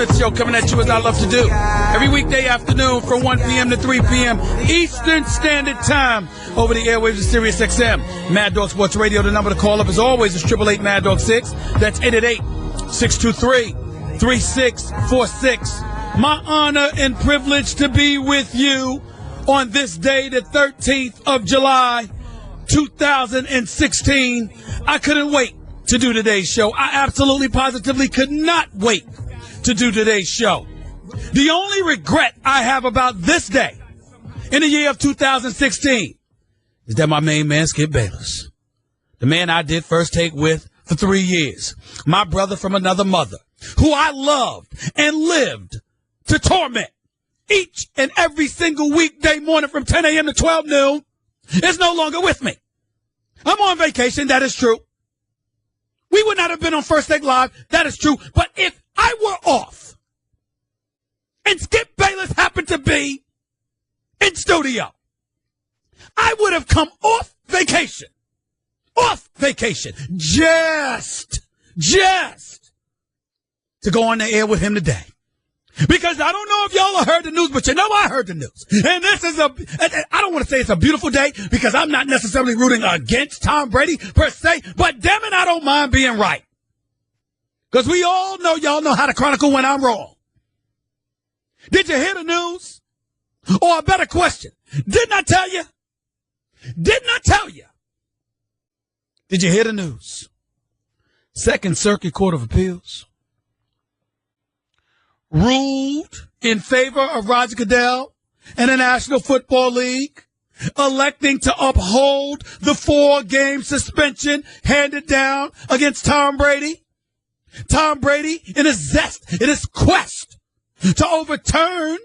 Smith Show coming at you as I love to do. Every weekday afternoon from 1 p.m. to 3 p.m. Eastern Standard Time over the airwaves of Sirius XM. Mad Dog Sports Radio, the number to call up as always is 888 Mad Dog 6. That's 888-623-3646. My honor and privilege to be with you on this day, the 13th of July, 2016. I couldn't wait to do today's show. I absolutely positively could not wait to do today's show. The only regret I have about this day in the year of 2016 is that my main man, Skip Bayless, the man I did First Take with for 3 years, my brother from another mother, who I loved and lived to torment each and every single weekday morning from 10 a.m. to 12 noon, is no longer with me. I'm on vacation, that is true. We would not have been on First Take Live, that is true. But if I were off and Skip Bayless happened to be in studio, I would have come off vacation, just to go on the air with him today. Because I don't know if y'all have heard the news, but you know I heard the news. And this is I don't want to say it's a beautiful day because I'm not necessarily rooting against Tom Brady per se, but damn it, I don't mind being right. Because we all know, y'all know how to chronicle when I'm wrong. Did you hear the news? Or a better question, didn't I tell you? Didn't I tell you? Did you hear the news? Second Circuit Court of Appeals ruled in favor of Roger Goodell and the National Football League, electing to uphold the 4-game suspension handed down against Tom Brady. Tom Brady, in his quest to overturn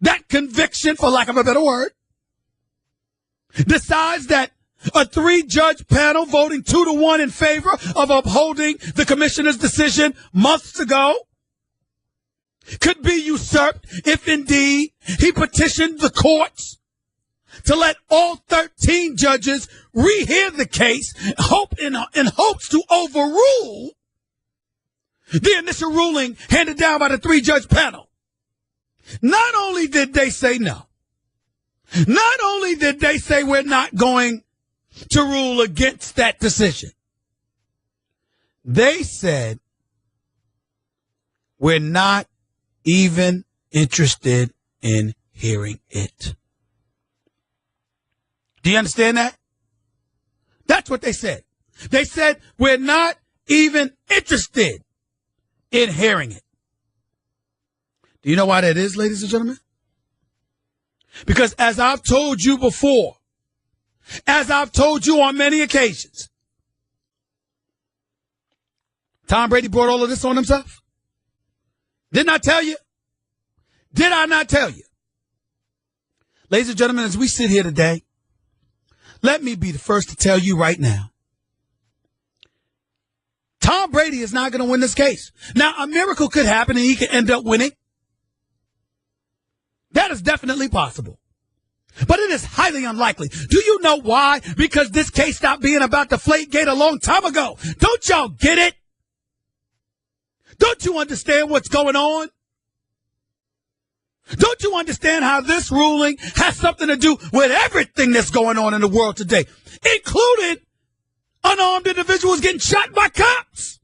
that conviction, for lack of a better word, decides that a 3-judge panel voting 2-1 in favor of upholding the commissioner's decision months ago could be usurped if indeed he petitioned the courts to let all 13 judges rehear the case in hopes to overrule the initial ruling handed down by the 3-judge panel. Not only did they say no, not only did they say we're not going to rule against that decision, they said we're not even interested in hearing it. Do you understand that? That's what they said. They said we're not even interested in hearing it. Do you know why that is, ladies and gentlemen? Because as I've told you before, as I've told you on many occasions, Tom Brady brought all of this on himself. Didn't I tell you? Did I not tell you? Ladies and gentlemen, as we sit here today, let me be the first to tell you right now, Tom Brady is not going to win this case. Now, a miracle could happen and he could end up winning. That is definitely possible. But it is highly unlikely. Do you know why? Because this case stopped being about Deflategate a long time ago. Don't y'all get it? Don't you understand what's going on? Don't you understand how this ruling has something to do with everything that's going on in the world today, including unarmed individuals getting shot by cops?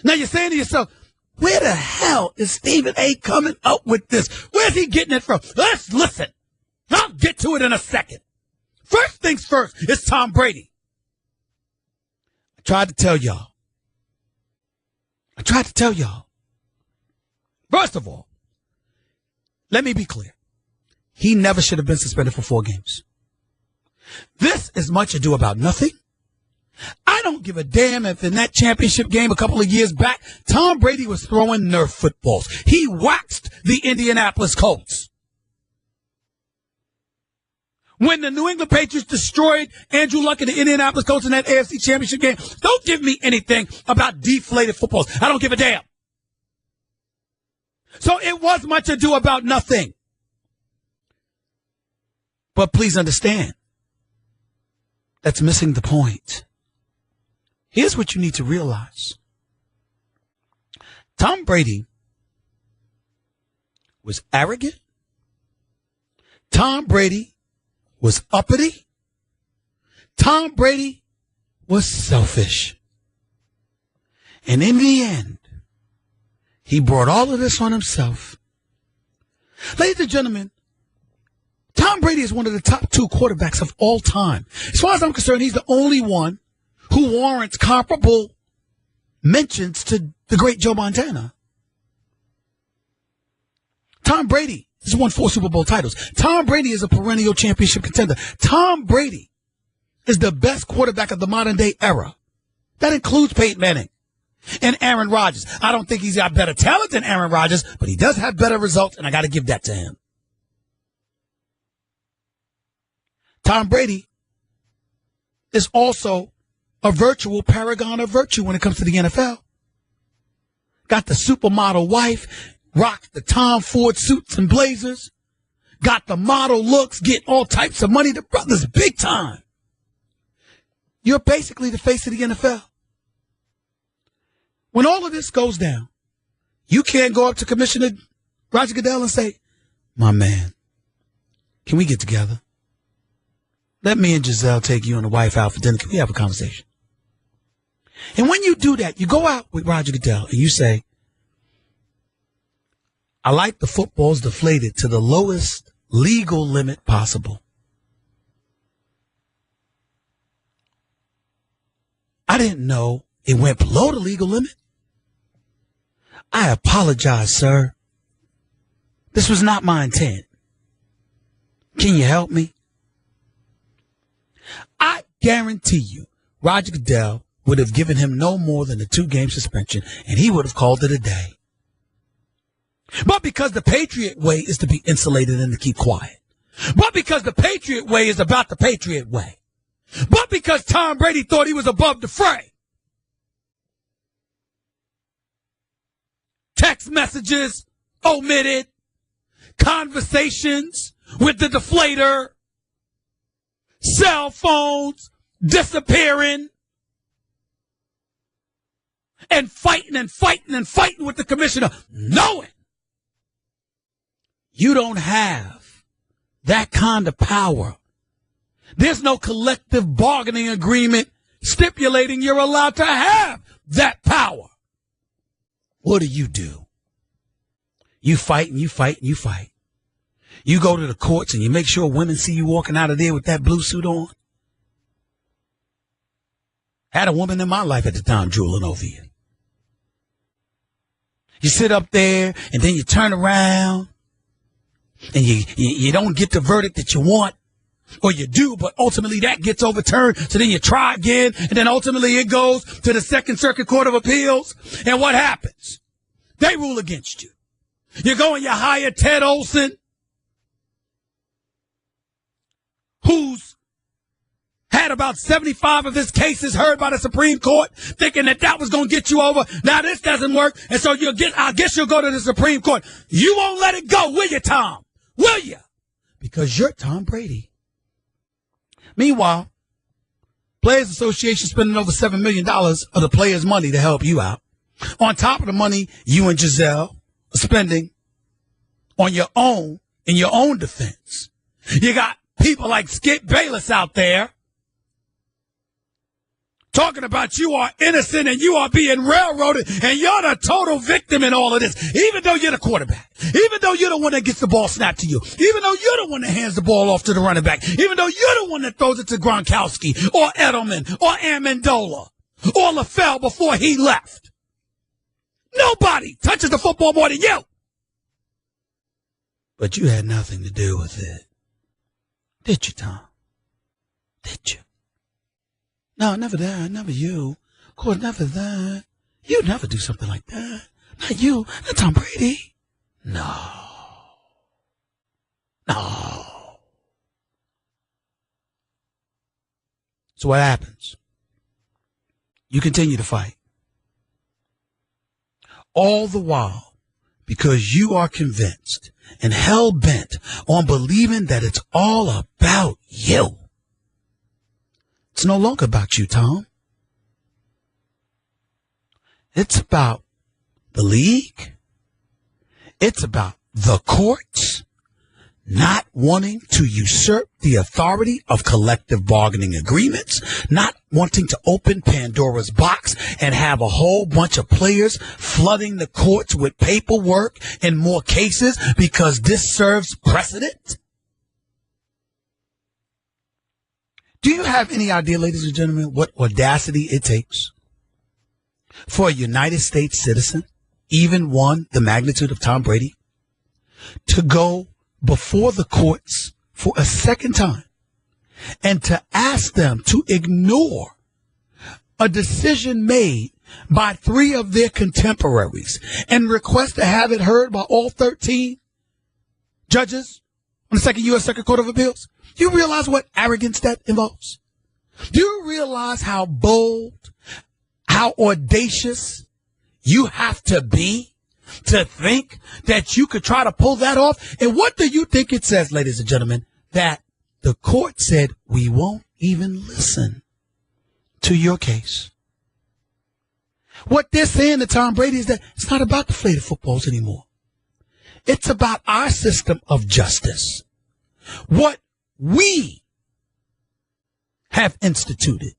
Now you're saying to yourself, where the hell is Stephen A. coming up with this? Where's he getting it from? Let's listen. I'll get to it in a second. First things first, it's Tom Brady. I tried to tell y'all. First of all, let me be clear. He never should have been suspended for 4 games. This is much ado about nothing. I don't give a damn if in that championship game a couple of years back, Tom Brady was throwing Nerf footballs. He waxed the Indianapolis Colts. When the New England Patriots destroyed Andrew Luck and the Indianapolis Colts in that AFC championship game, don't give me anything about deflated footballs. I don't give a damn. So it was much ado about nothing. But please understand, that's missing the point. Here's what you need to realize. Tom Brady was arrogant. Tom Brady was uppity. Tom Brady was selfish. And in the end, he brought all of this on himself. Ladies and gentlemen, Tom Brady is one of the top 2 quarterbacks of all time. As far as I'm concerned, he's the only one who warrants comparable mentions to the great Joe Montana. Tom Brady has won 4 Super Bowl titles. Tom Brady is a perennial championship contender. Tom Brady is the best quarterback of the modern day era. That includes Peyton Manning and Aaron Rodgers. I don't think he's got better talent than Aaron Rodgers, but he does have better results, and I got to give that to him. Tom Brady is also a virtual paragon of virtue when it comes to the NFL. Got the supermodel wife, rocked the Tom Ford suits and blazers, got the model looks, get all types of money. The brother's big time. You're basically the face of the NFL. When all of this goes down, you can't go up to Commissioner Roger Goodell and say, my man, can we get together? Let me and Giselle take you and the wife out for dinner. Can we have a conversation? And when you do that, you go out with Roger Goodell and you say, I like the footballs deflated to the lowest legal limit possible. I didn't know it went below the legal limit. I apologize, sir. This was not my intent. Can you help me? I guarantee you, Roger Goodell would have given him no more than a 2-game suspension, and he would have called it a day. But because the Patriot way is to be insulated and to keep quiet. But because the Patriot way is about the Patriot way. But because Tom Brady thought he was above the fray. Text messages omitted. Conversations with the deflator. Cell phones disappearing. And fighting with the commissioner, knowing you don't have that kind of power. There's no collective bargaining agreement stipulating you're allowed to have that power. What do? You fight and you fight and you fight. You go to the courts and you make sure women see you walking out of there with that blue suit on. Had a woman in my life at the time drooling over you. You sit up there and then you turn around and you don't get the verdict that you want, or you do, but ultimately that gets overturned. So then you try again, and then ultimately it goes to the Second Circuit Court of Appeals. And what happens? They rule against you. You go and you hire Ted Olson, who's had about 75 of his cases heard by the Supreme Court, thinking that was going to get you over. Now this doesn't work, and so I guess you'll go to the Supreme Court. You won't let it go, will you, Tom? Will you? Because you're Tom Brady. Meanwhile, Players Association spending over $7 million of the players' money to help you out. On top of the money you and Giselle are spending on your own, in your own defense. You got people like Skip Bayless out there talking about you are innocent and you are being railroaded and you're the total victim in all of this, even though you're the quarterback, even though you're the one that gets the ball snapped to you, even though you're the one that hands the ball off to the running back, even though you're the one that throws it to Gronkowski or Edelman or Amendola or LaFell before he left. Nobody touches the football more than you. But you had nothing to do with it. Did you, Tom? Did you? No, never that. Never you. Of course, never that. You'd never do something like that. Not you. Not Tom Brady. No. So what happens? You continue to fight. All the while, because you are convinced and hell-bent on believing that it's all about you. It's no longer about you, Tom. It's about the league. It's about the courts not wanting to usurp the authority of collective bargaining agreements, not wanting to open Pandora's box and have a whole bunch of players flooding the courts with paperwork in more cases because this serves precedent. Do you have any idea, ladies and gentlemen, what audacity it takes for a United States citizen, even one the magnitude of Tom Brady, to go before the courts for a second time and to ask them to ignore a decision made by 3 of their contemporaries and request to have it heard by all 13 judges on the Second U.S. Circuit Court of Appeals? Do you realize what arrogance that involves? Do you realize how bold, how audacious you have to be to think that you could try to pull that off? And what do you think it says, ladies and gentlemen? That the court said, we won't even listen to your case. What they're saying to Tom Brady is that it's not about the deflated footballs anymore. It's about our system of justice. What we have instituted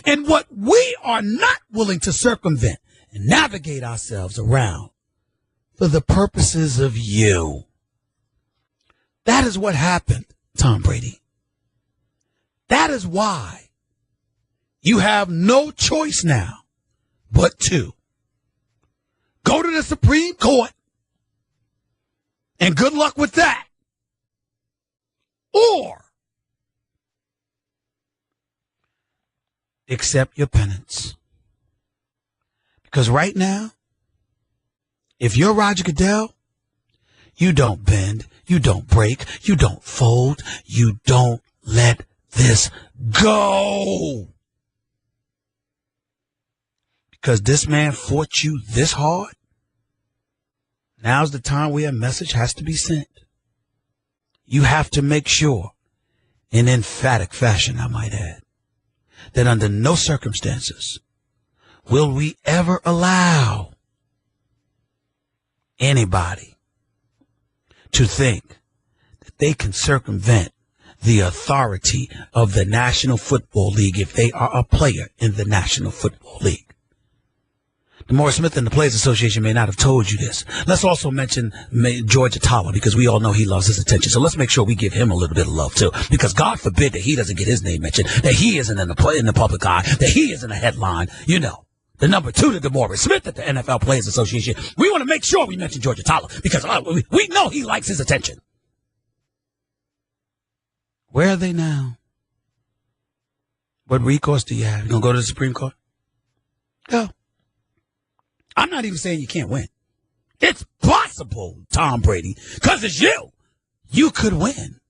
and what we are not willing to circumvent and navigate ourselves around for the purposes of you. That is what happened, Tom Brady. That is why you have no choice now but to go to the Supreme Court, and good luck with that, or accept your penance. Because right now, if you're Roger Goodell, you don't bend, you don't break, you don't fold, you don't let this go. Because this man fought you this hard, now's the time where a message has to be sent. You have to make sure, in emphatic fashion, I might add, that under no circumstances will we ever allow anybody to think that they can circumvent the authority of the National Football League if they are a player in the National Football League. DeMaurice Smith and the Players Association may not have told you this. Let's also mention George Atala, because we all know he loves his attention. So let's make sure we give him a little bit of love, too. Because God forbid that he doesn't get his name mentioned, that he isn't in the public eye, that he isn't a headline. You know, the number 2 to DeMaurice Smith at the NFL Players Association. We want to make sure we mention George Atala, because we know he likes his attention. Where are they now? What recourse do you have? You going to go to the Supreme Court? Go. I'm not even saying you can't win. It's possible, Tom Brady, because it's you. You could win.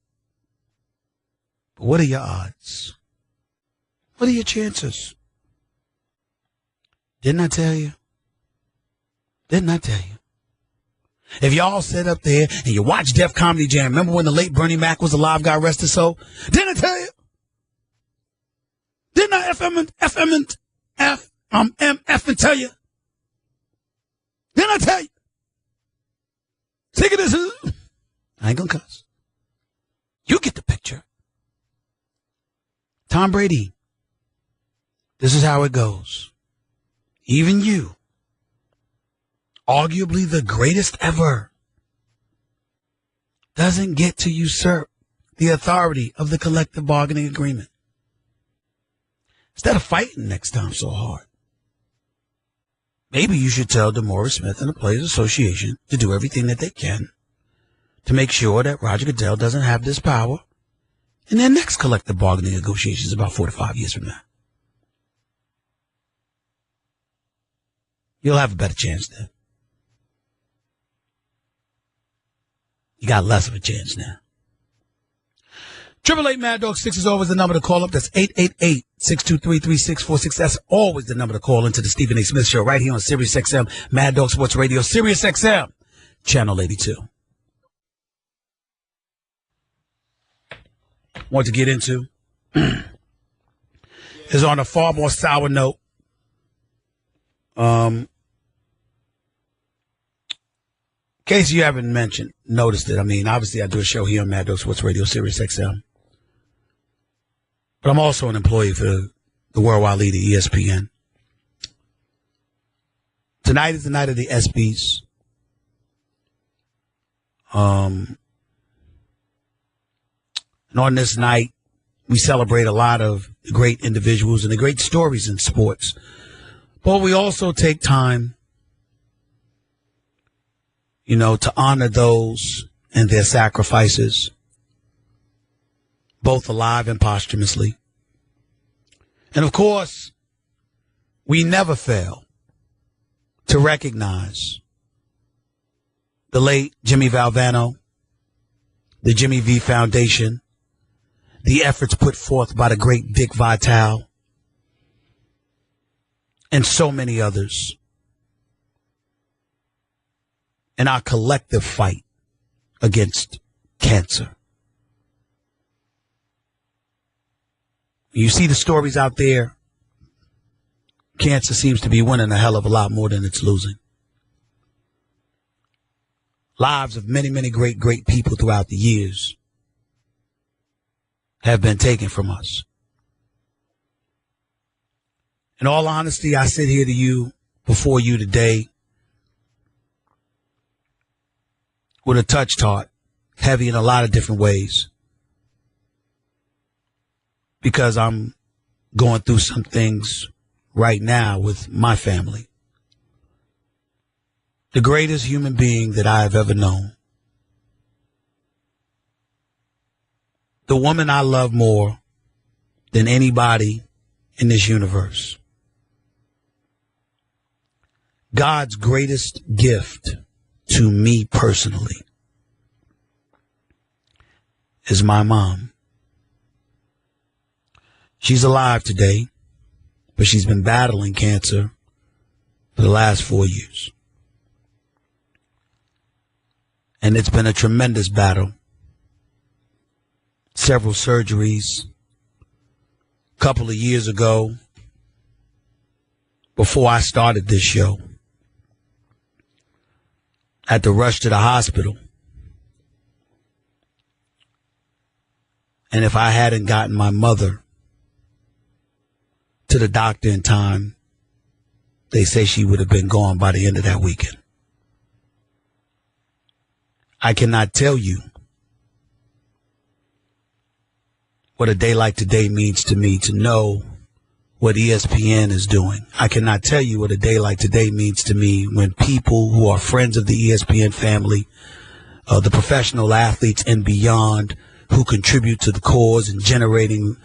But what are your odds? What are your chances? Didn't I tell you? Didn't I tell you? If y'all sit up there and you watch Def Comedy Jam, remember when the late Bernie Mac was alive, God rest his soul? Didn't I tell you? Didn't I F and tell you? Didn't I tell you? Take it as I ain't gonna cuss. You get the picture. Tom Brady, this is how it goes. Even you, arguably the greatest ever, doesn't get to usurp the authority of the collective bargaining agreement. Instead of fighting next time so hard, maybe you should tell DeMaurice Smith and the Players Association to do everything that they can to make sure that Roger Goodell doesn't have this power in their next collective bargaining negotiations about 4 to 5 years from now. You'll have a better chance then. You got less of a chance now. 888 Mad Dog 6 is always the number to call up. That's 888-623-3646. That's always the number to call into the Stephen A. Smith Show right here on Sirius XM, Mad Dog Sports Radio, Sirius XM, Channel 82. Want to get into is on a far more sour note. case you haven't noticed it, I mean, obviously I do a show here on Mad Dog Sports Radio, Sirius XM. But I'm also an employee for the worldwide leader, ESPN. Tonight is the night of the ESPYs. And on this night, we celebrate a lot of great individuals and the great stories in sports. But we also take time, to honor those and their sacrifices, both alive and posthumously. And of course, we never fail to recognize the late Jimmy Valvano, the Jimmy V Foundation, the efforts put forth by the great Dick Vitale, and so many others in our collective fight against cancer. You see the stories out there. Cancer seems to be winning a hell of a lot more than it's losing. Lives of many, many great, great people throughout the years have been taken from us. In all honesty, I sit here before you today with a touched heart, heavy in a lot of different ways, because I'm going through some things right now with my family. The greatest human being that I have ever known. The woman I love more than anybody in this universe. God's greatest gift to me personally is my mom. She's alive today, but she's been battling cancer for the last 4 years. And it's been a tremendous battle. Several surgeries. A couple of years ago, before I started this show, I had to rush to the hospital. And if I hadn't gotten my mother to the doctor in time, they say she would have been gone by the end of that weekend. I cannot tell you what a day like today means to me, to know what ESPN is doing. I cannot tell you what a day like today means to me when people who are friends of the ESPN family, the professional athletes and beyond, who contribute to the cause and generating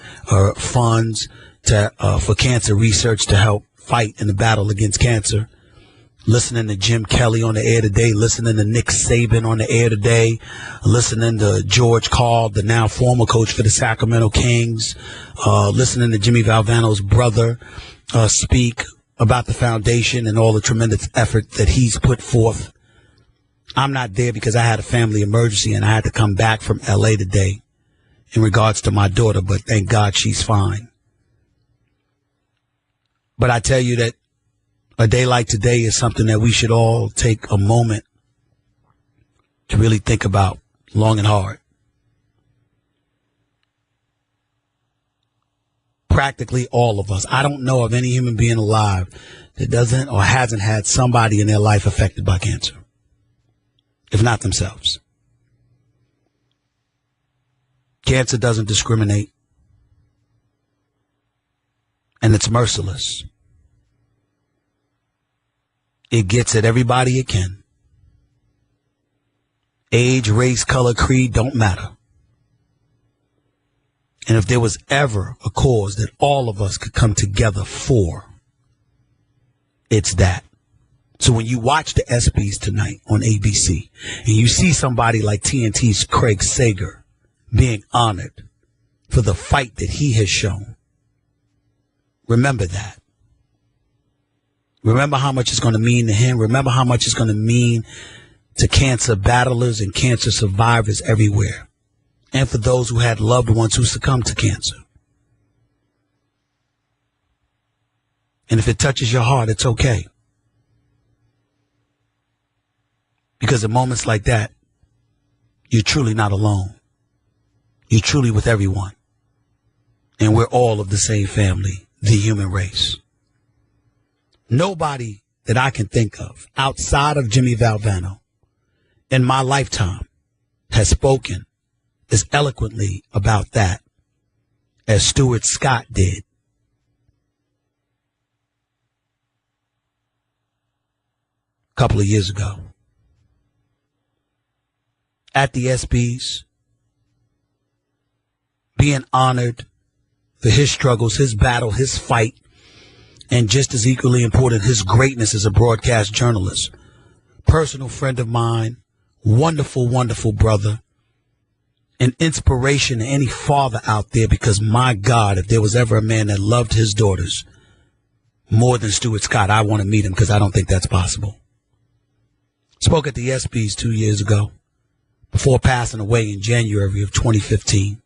funds for cancer research to help fight in the battle against cancer. Listening to Jim Kelly on the air today, listening to Nick Saban on the air today, listening to George Karl, the now former coach for the Sacramento Kings, listening to Jimmy Valvano's brother speak about the foundation and all the tremendous effort that he's put forth. I'm not there because I had a family emergency and I had to come back from L.A. today in regards to my daughter, but thank God she's fine. But I tell you that a day like today is something that we should all take a moment to really think about long and hard. Practically all of us. I don't know of any human being alive that doesn't or hasn't had somebody in their life affected by cancer, if not themselves. Cancer doesn't discriminate, and it's merciless. It gets at everybody it can. Age, race, color, creed don't matter. And if there was ever a cause that all of us could come together for, it's that. So when you watch the ESPYs tonight on ABC and you see somebody like TNT's Craig Sager being honored for the fight that he has shown, remember that. Remember how much it's going to mean to him. Remember how much it's going to mean to cancer battlers and cancer survivors everywhere, and for those who had loved ones who succumbed to cancer. And if it touches your heart, it's okay. Because in moments like that, you're truly not alone. You're truly with everyone. And we're all of the same family, the human race. Nobody that I can think of outside of Jimmy Valvano in my lifetime has spoken as eloquently about that as Stuart Scott did. A couple of years ago. At the ESPYs, being honored for his struggles, his battle, his fight, and just as equally important, his greatness as a broadcast journalist. Personal friend of mine, wonderful, wonderful brother, an inspiration to any father out there, because my God, if there was ever a man that loved his daughters more than Stuart Scott, I want to meet him because I don't think that's possible. Spoke at the ESPYs 2 years ago, before passing away in January of 2015.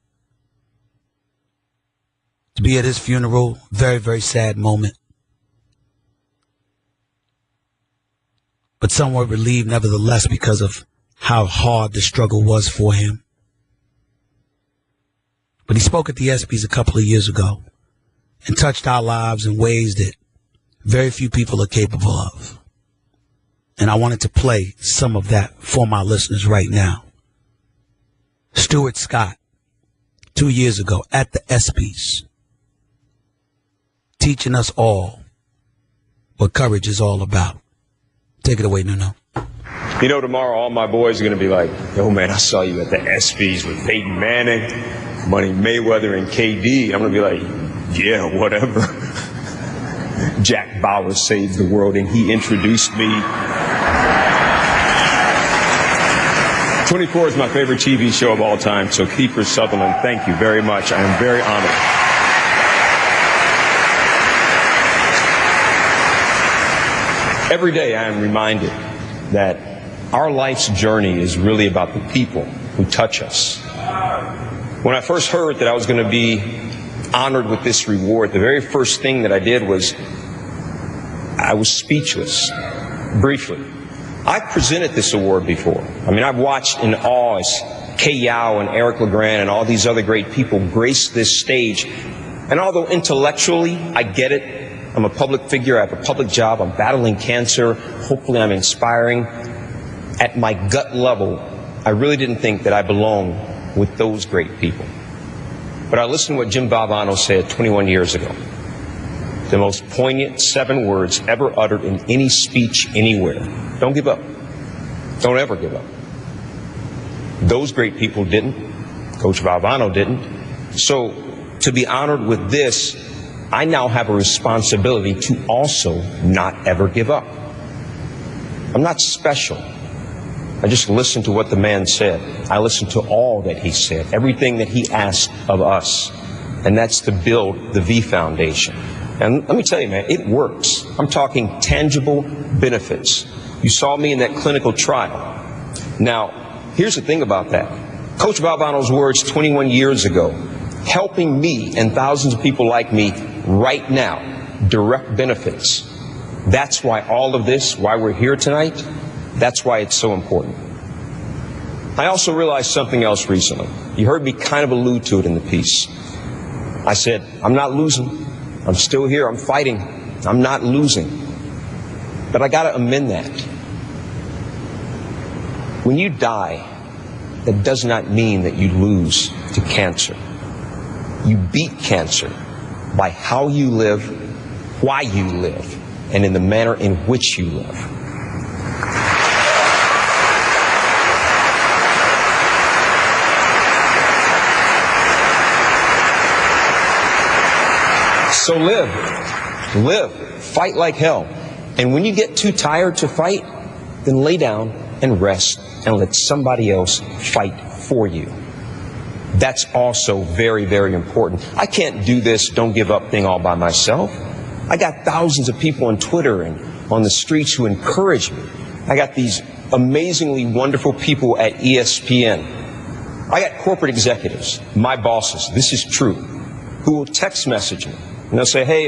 To be at his funeral, very, very sad moment. But somewhat relieved nevertheless because of how hard the struggle was for him. But he spoke at the ESPYs a couple of years ago and touched our lives in ways that very few people are capable of. And I wanted to play some of that for my listeners right now. Stuart Scott, 2 years ago at the ESPYs, teaching us all what courage is all about. Take it away, Nuno. You know, tomorrow all my boys are going to be like, yo, man, I saw you at the ESPYs with Peyton Manning, Money Mayweather, and KD. I'm going to be like, yeah, whatever. Jack Bauer saved the world, and he introduced me. 24 is my favorite TV show of all time, so Kiefer Sutherland, thank you very much. I am very honored. Every day I am reminded that our life's journey is really about the people who touch us. When I first heard that I was going to be honored with this reward, the very first thing that I did was I was speechless, briefly. I've presented this award before. I mean, I've watched in awe as Kay Yao and Eric LeGrand and all these other great people grace this stage. And although intellectually I get it, I'm a public figure, I have a public job, I'm battling cancer, hopefully I'm inspiring. At my gut level, I really didn't think that I belonged with those great people. But I listened to what Jim Valvano said 21 years ago. The most poignant 7 words ever uttered in any speech anywhere. Don't give up. Don't ever give up. Those great people didn't. Coach Valvano didn't. So to be honored with this, I now have a responsibility to also not ever give up. I'm not special. I just listened to what the man said. I listened to all that he said, everything that he asked of us. And that's to build the V Foundation. And let me tell you, man, it works. I'm talking tangible benefits. You saw me in that clinical trial. Now, here's the thing about that. Coach Valvano's words 21 years ago, helping me and thousands of people like me right now, direct benefits. That's why all of this, why we're here tonight, that's why it's so important. I also realized something else recently. You heard me kind of allude to it in the piece. I said, I'm not losing. I'm still here. I'm fighting. I'm not losing. But I got to amend that. When you die, that does not mean that you lose to cancer. You beat cancer by how you live, why you live, and in the manner in which you live. So live, fight like hell. And when you get too tired to fight, then lay down and rest and let somebody else fight for you. That's also very, very important. I can't do this don't give up thing all by myself. I got thousands of people on Twitter and on the streets who encourage me. I got these amazingly wonderful people at ESPN. I got corporate executives, my bosses, this is true, who will text message me. And they'll say, hey,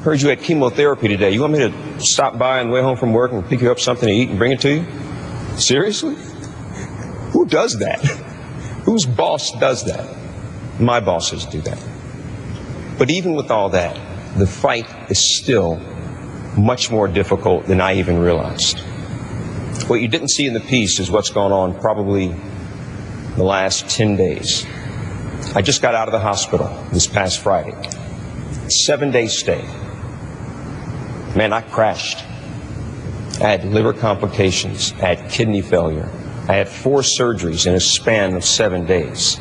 heard you had chemotherapy today. You want me to stop by on the way home from work and pick you up something to eat and bring it to you? Seriously? Who does that? Whose boss does that? My bosses do that. But even with all that, the fight is still much more difficult than I even realized. What you didn't see in the piece is what's gone on probably the last 10 days. I just got out of the hospital this past Friday. 7-day stay. Man, I crashed. I had liver complications. I had kidney failure. I had 4 surgeries in a span of 7 days.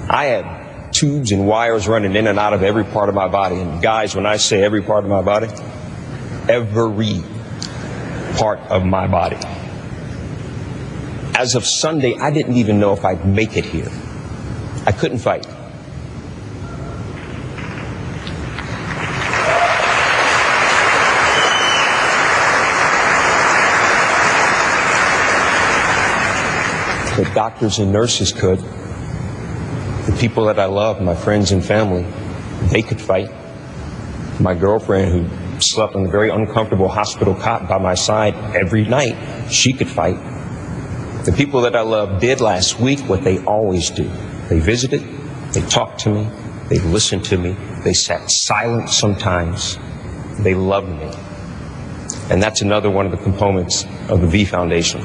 I had tubes and wires running in and out of every part of my body. And guys, when I say every part of my body, every part of my body. As of Sunday, I didn't even know if I'd make it here. I couldn't fight. The doctors and nurses could. The people that I love, my friends and family, they could fight. My girlfriend, who slept on a very uncomfortable hospital cot by my side every night, she could fight. The people that I love did last week what they always do. They visited, they talked to me, they listened to me, they sat silent sometimes, they loved me. And that's another one of the components of the V Foundation.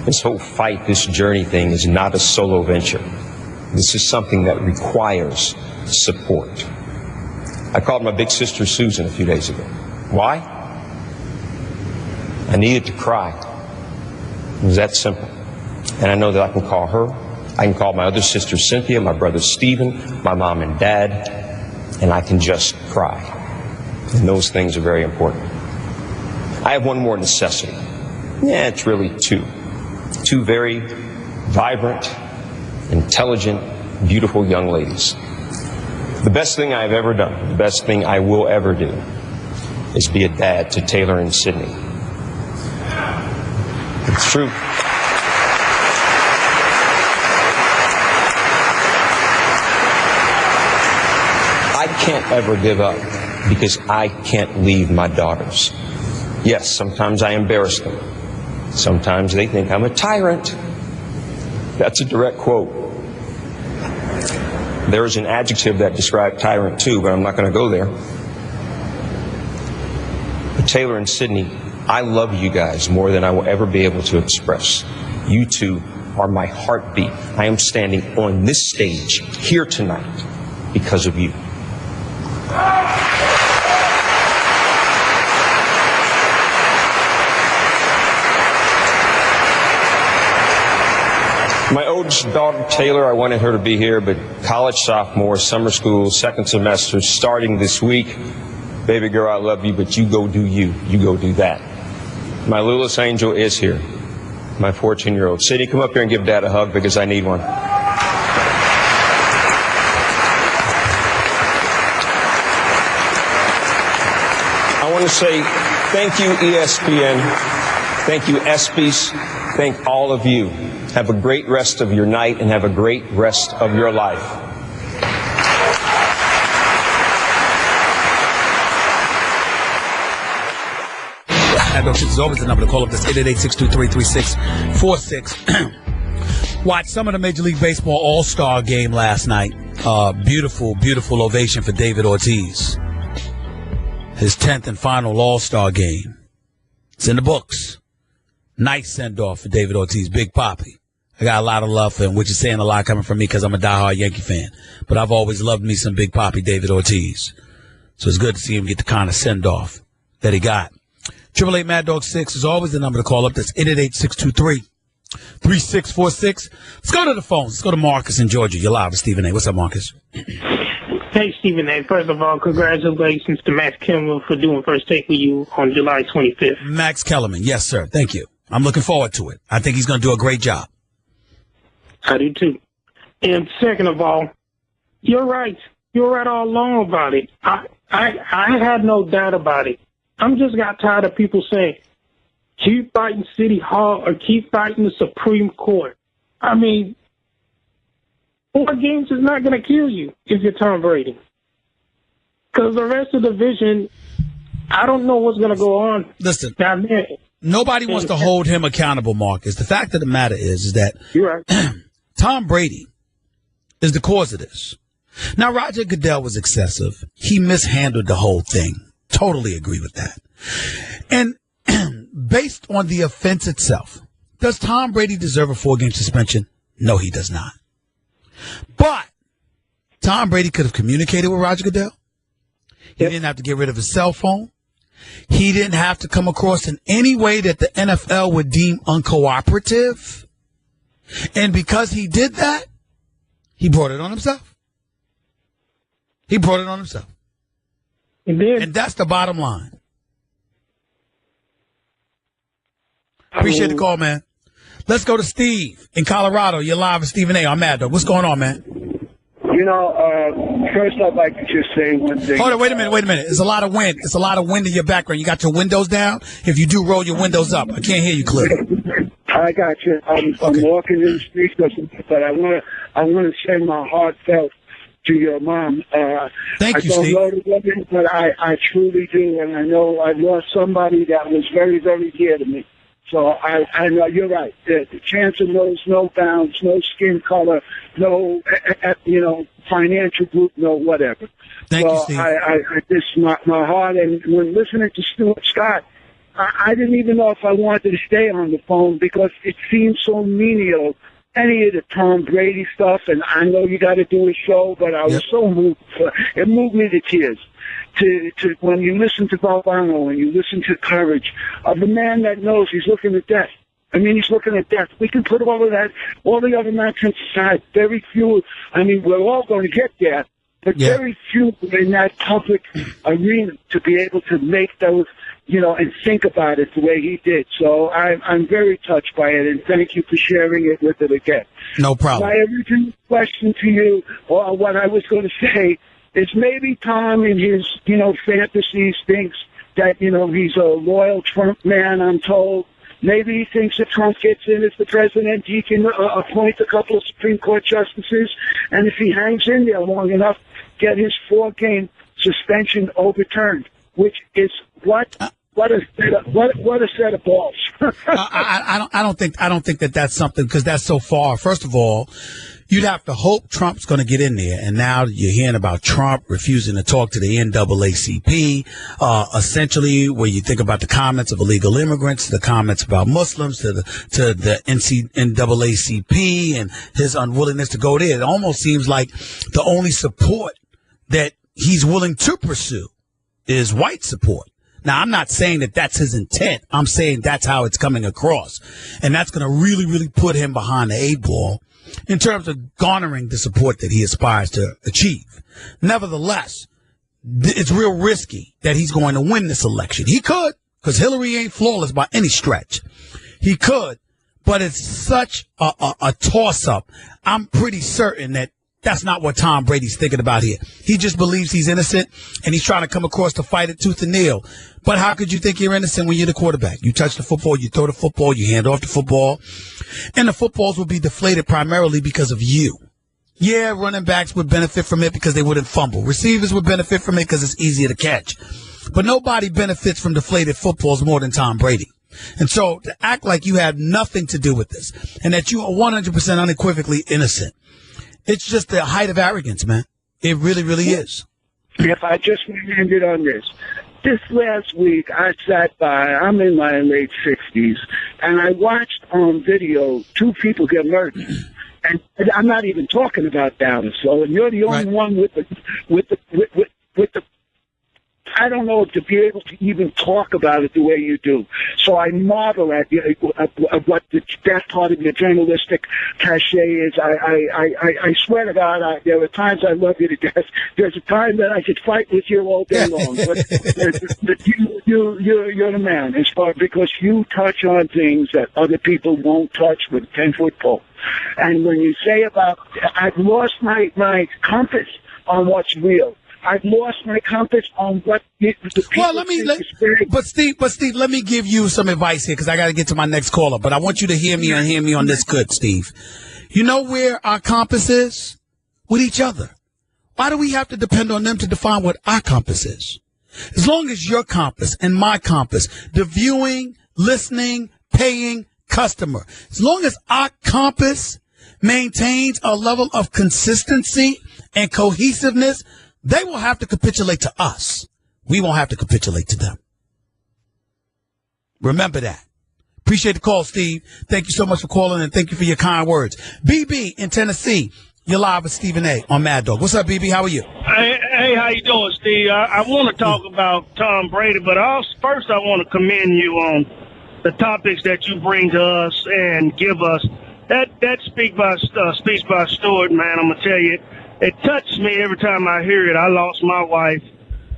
This whole fight, this journey thing is not a solo venture. This is something that requires support. I called my big sister Susan a few days ago. Why? I needed to cry. It was that simple. And I know that I can call her. I can call my other sister Cynthia, my brother Stephen, my mom and dad, and I can just cry. And those things are very important. I have one more necessity. Yeah, it's really two. Two very vibrant, intelligent, beautiful young ladies. The best thing I've ever done, the best thing I will ever do, is be a dad to Taylor and Sydney. It's true. I can't ever give up because I can't leave my daughters. Yes, sometimes I embarrass them. Sometimes they think I'm a tyrant. That's a direct quote. There is an adjective that describes tyrant too, but I'm not going to go there. But Taylor and Sydney, I love you guys more than I will ever be able to express. You two are my heartbeat. I am standing on this stage here tonight because of you. My oldest daughter, Taylor, I wanted her to be here, but college sophomore, summer school, second semester, starting this week. Baby girl, I love you, but you go do you. You go do that. My littlest angel is here, my 14-year-old. Sydney, come up here and give Dad a hug because I need one. I want to say thank you, ESPN. Thank you, ESPYs. Thank all of you. Have a great rest of your night and have a great rest of your life. This is always the number to call up. That's 888-623-3646. Watch some of the Major League Baseball All-Star game last night. Beautiful, beautiful ovation for David Ortiz. His 10th and final All-Star game. It's in the books. Nice send-off for David Ortiz, Big Papi. I got a lot of love for him, which is saying a lot coming from me because I'm a diehard Yankee fan. But I've always loved me some Big Papi David Ortiz. So it's good to see him get the kind of send-off that he got. 888 Mad Dog 6 is always the number to call up. That's 888-623-3646. Let's go to the phones. Let's go to Marcus in Georgia. You're live with Stephen A. What's up, Marcus? Hey, Stephen A. First of all, congratulations to Max Kellerman for doing First Take with you on July 25th. Max Kellerman. Yes, sir. Thank you. I'm looking forward to it. I think he's going to do a great job. I do, too. And second of all, you're right. You're right all along about it. I had no doubt about it. I'm just got tired of people saying, keep fighting City Hall or keep fighting the Supreme Court. I mean, 4 games is not going to kill you if you're Tom Brady. Because the rest of the division, I don't know what's going to go on. Listen, down there. Nobody wants to hold him accountable, Marcus. The fact of the matter is that You're right. Tom Brady is the cause of this. Now, Roger Goodell was excessive. He mishandled the whole thing. Totally agree with that. And based on the offense itself, does Tom Brady deserve a 4-game suspension? No, he does not. But Tom Brady could have communicated with Roger Goodell. He didn't have to get rid of his cell phone. He didn't have to come across in any way that the NFL would deem uncooperative. And because he did that, he brought it on himself. He brought it on himself. He did. And that's the bottom line. Appreciate the call, man. Let's go to Steve in Colorado. You're live with Stephen A. I'm Mad Dog. What's going on, man? You know, first I'd like to just say one thing. Hold on, wait a minute. There's a lot of wind. It's a lot of wind in your background. You got your windows down? If you do, roll your windows up. I can't hear you clearly. I got you. I'm walking in the streets, but I want to send my heartfelt to your mom. Thank you, Steve. I don't know the woman, but I truly do, and I know I lost somebody that was very, very dear to me. So I know you're right. The chance of knows no bounds, no skin color, no, financial group, no whatever. Thank you, Steve. I just, my heart, and when listening to Stuart Scott, I didn't even know if I wanted to stay on the phone because it seemed so menial. Any of the Tom Brady stuff, and I know you got to do a show, but I was so moved. It moved me to tears. To when you listen to Balbano and you listen to courage of a man that knows he's looking at death. I mean, he's looking at death. We can put all of that, all the other nonsense aside. Very few. I mean, we're all going to get there, but very few in that public arena to be able to make those, and think about it the way he did. So I'm very touched by it, and thank you for sharing it with it again. No problem. My original question to you, or what I was going to say, is maybe Tom in his, fantasies thinks that, he's a loyal Trump man, I'm told. Maybe he thinks if Trump gets in as the president, he can appoint a couple of Supreme Court justices, and if he hangs in there long enough, get his 4-game suspension overturned, which is what a set of balls. I don't think that that's something, because that's so far. First of all, you'd have to hope Trump's going to get in there. And now you're hearing about Trump refusing to talk to the NAACP, essentially, where you think about the comments of illegal immigrants, the comments about Muslims, to the NAACP and his unwillingness to go there. It almost seems like the only support that he's willing to pursue is white support. Now, I'm not saying that that's his intent. I'm saying that's how it's coming across. And that's going to really, really put him behind the 8 ball in terms of garnering the support that he aspires to achieve. Nevertheless, it's real risky that he's going to win this election. He could, because Hillary ain't flawless by any stretch. He could, but it's such a toss-up. I'm pretty certain that that's not what Tom Brady's thinking about here. He just believes he's innocent, and he's trying to come across to fight it tooth and nail. But how could you think you're innocent when you're the quarterback? You touch the football, you throw the football, you hand off the football, and the footballs will be deflated primarily because of you. Yeah, running backs would benefit from it because they wouldn't fumble. Receivers would benefit from it because it's easier to catch. But nobody benefits from deflated footballs more than Tom Brady. And so to act like you have nothing to do with this and that you are 100% unequivocally innocent, it's just the height of arrogance, man. It really, really is. If I just ended on this. This last week, I sat by, I'm in my late 60s, and I watched on video 2 people get murdered. And I'm not even talking about Dallas. So, and you're the only one with the I don't know, to be able to even talk about it the way you do. So I marvel at what that part of your journalistic cachet is. I swear to God, there are times I love you to death. There's a time that I could fight with you all day long. But you're the man, as far because you touch on things that other people won't touch with a 10-foot pole. And when you say about, I've lost my compass on what's real. I've lost my compass on what the people But Steve, let me give you some advice here because I got to get to my next caller. But I want you to hear me and hear me on this good, Steve. You know where our compass is? With each other. Why do we have to depend on them to define what our compass is? As long as your compass and my compass, the viewing, listening, paying customer. As long as our compass maintains a level of consistency and cohesiveness, they will have to capitulate to us. We won't have to capitulate to them. Remember that. Appreciate the call, Steve. Thank you so much for calling, and thank you for your kind words. BB in Tennessee, you're live with Stephen A. on Mad Dog. What's up, BB? How are you? Hey, how you doing, Steve? I want to talk about Tom Brady, but first I want to commend you on the topics that you bring to us and give us. That speech by Stewart, man, I'm going to tell you, it touches me every time I hear it. I lost my wife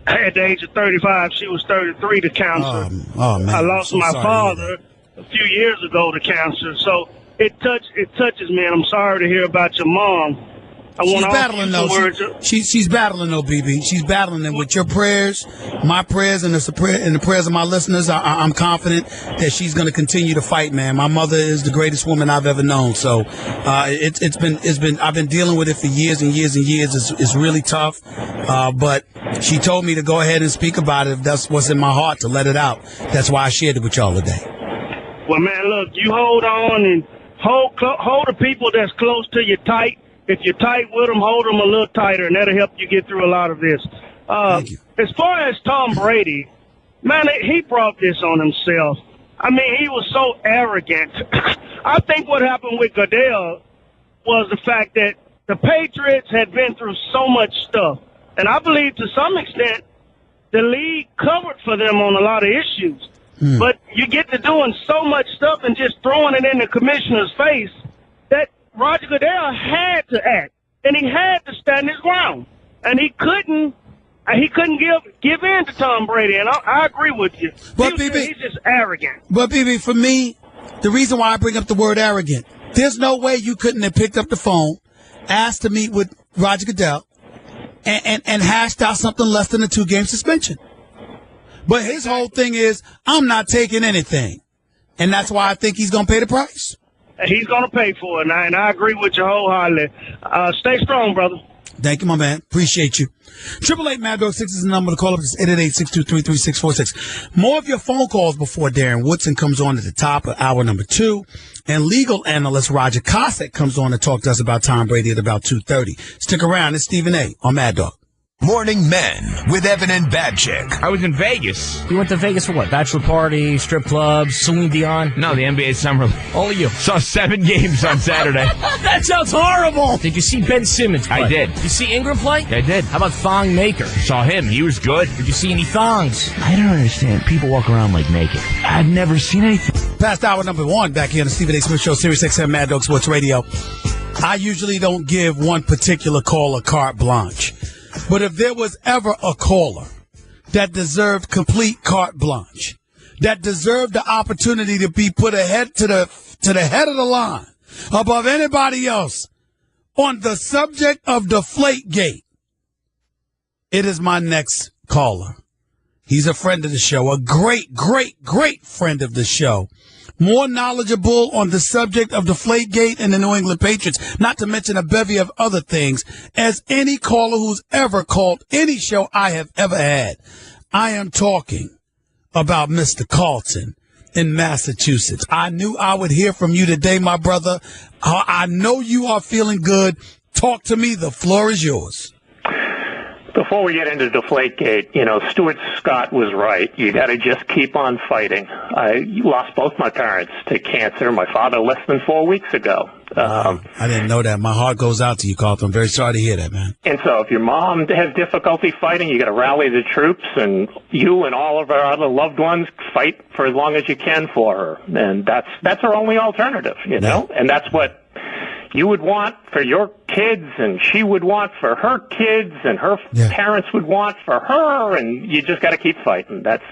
at the age of 35. She was 33 to cancer. Oh, man. I lost my father a few years ago to cancer. So it touches me, and I'm sorry to hear about your mom. She's battling, though. She's battling, though, BB. She's battling, and with your prayers, my prayers, and the prayers of my listeners, I'm confident that she's going to continue to fight, man. My mother is the greatest woman I've ever known. So it's been I've been dealing with it for years and years and years. It's really tough, but she told me to go ahead and speak about it if that's what's in my heart, to let it out. That's why I shared it with y'all today. Well, man, look, you hold on and hold the people that's close to you tight. If you're tight with them, hold them a little tighter, and that'll help you get through a lot of this. Thank you. As far as Tom Brady, man, he brought this on himself. I mean, he was so arrogant. I think what happened with Goodell was the fact that the Patriots had been through so much stuff. And I believe to some extent the league covered for them on a lot of issues. But you get to doing so much stuff and just throwing it in the commissioner's face that Roger Goodell had to act, and he had to stand his ground, and he couldn't give in to Tom Brady. And I agree with you. But he's just arrogant. But BB, for me, the reason why I bring up the word arrogant, there's no way you couldn't have picked up the phone, asked to meet with Roger Goodell, and hashed out something less than a 2-game suspension. But his whole thing is, I'm not taking anything, and that's why I think he's going to pay the price. He's going to pay for it, and I agree with you wholeheartedly. Stay strong, brother. Thank you, my man. Appreciate you. 888 Mad Dog 6 is the number to call up. It's 888-623-3646. More of your phone calls before Darren Woodson comes on at the top of hour number 2. And legal analyst Roger Cossack comes on to talk to us about Tom Brady at about 2:30. Stick around. It's Stephen A. on Mad Dog. Morning Men with Evan and Bad Chick. I was in Vegas. You went to Vegas for what? Bachelor party, strip club, Celine Dion? No, the NBA Summer League. All of you. Saw 7 games on Saturday. That sounds horrible. Did you see Ben Simmons play? I did. Did you see Ingram play? I did. How about Thong Maker? Saw him. He was good. Did you see any thongs? I don't understand. People walk around like naked. I've never seen anything. Past hour number 1 back here on the Stephen A. Smith Show, Sirius XM Mad Dog Sports Radio. I usually don't give one particular caller carte blanche. But if there was ever a caller that deserved complete carte blanche, that deserved the opportunity to be put ahead to the head of the line above anybody else on the subject of Deflategate, it is my next caller. He's a friend of the show, a great, great, great friend of the show. More knowledgeable on the subject of Deflategate and the New England Patriots, not to mention a bevy of other things, as any caller who's ever called any show I have ever had. I am talking about Mr. Carlton in Massachusetts. I knew I would hear from you today, my brother. I know you are feeling good. Talk to me. The floor is yours. Before we get into Deflategate, Stuart Scott was right. You got to just keep on fighting. I lost both my parents to cancer. My father less than 4 weeks ago. I didn't know that. My heart goes out to you, Carlton. I'm very sorry to hear that, man. And so if your mom has difficulty fighting, you got to rally the troops, and you and all of our other loved ones fight for as long as you can for her. And that's our only alternative, know? And that's what you would want for your kids, and she would want for her kids, and her parents would want for her, and you just got to keep fighting. That's.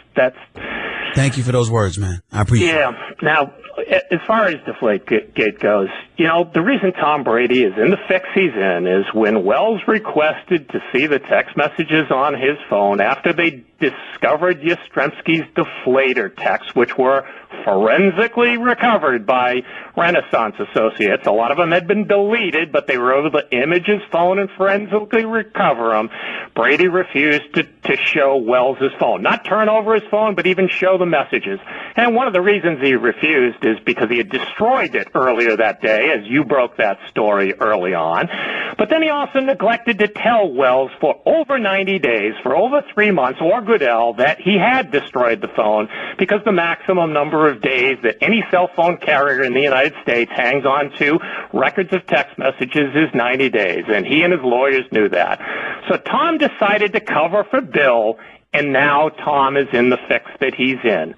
Thank you for those words, man. I appreciate it. Yeah. Now, as far as Deflategate goes, the reason Tom Brady is in the fix he's in is when Wells requested to see the text messages on his phone after they discovered Yastrzemski's deflator texts, which were forensically recovered by Renaissance Associates. A lot of them had been deleted, but they were able to image his phone and forensically recover them. Brady refused to show Wells his phone. Not turn over his phone, but even show the messages. And one of the reasons he refused is because he had destroyed it earlier that day, as you broke that story early on. But then he also neglected to tell Wells for over 90 days, for over 3 months, or Goodell, that he had destroyed the phone, because the maximum number of days that any cell phone carrier in the United States hangs on to records of text messages is 90 days, and he and his lawyers knew that. So Tom decided to cover for Bill, and now Tom is in the fix that he's in.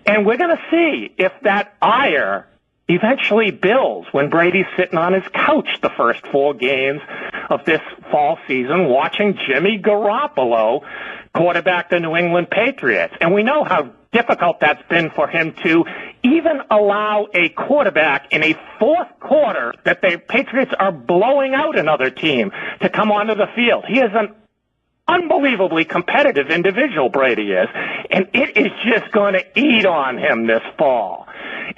And we're going to see if that ire eventually builds when Brady's sitting on his couch the first 4 games of this fall season watching Jimmy Garoppolo quarterback the New England Patriots. And we know how difficult that's been for him to even allow a quarterback in a fourth quarter that the Patriots are blowing out another team to come onto the field. He is an unbelievably competitive individual, Brady is, and it is just going to eat on him this fall.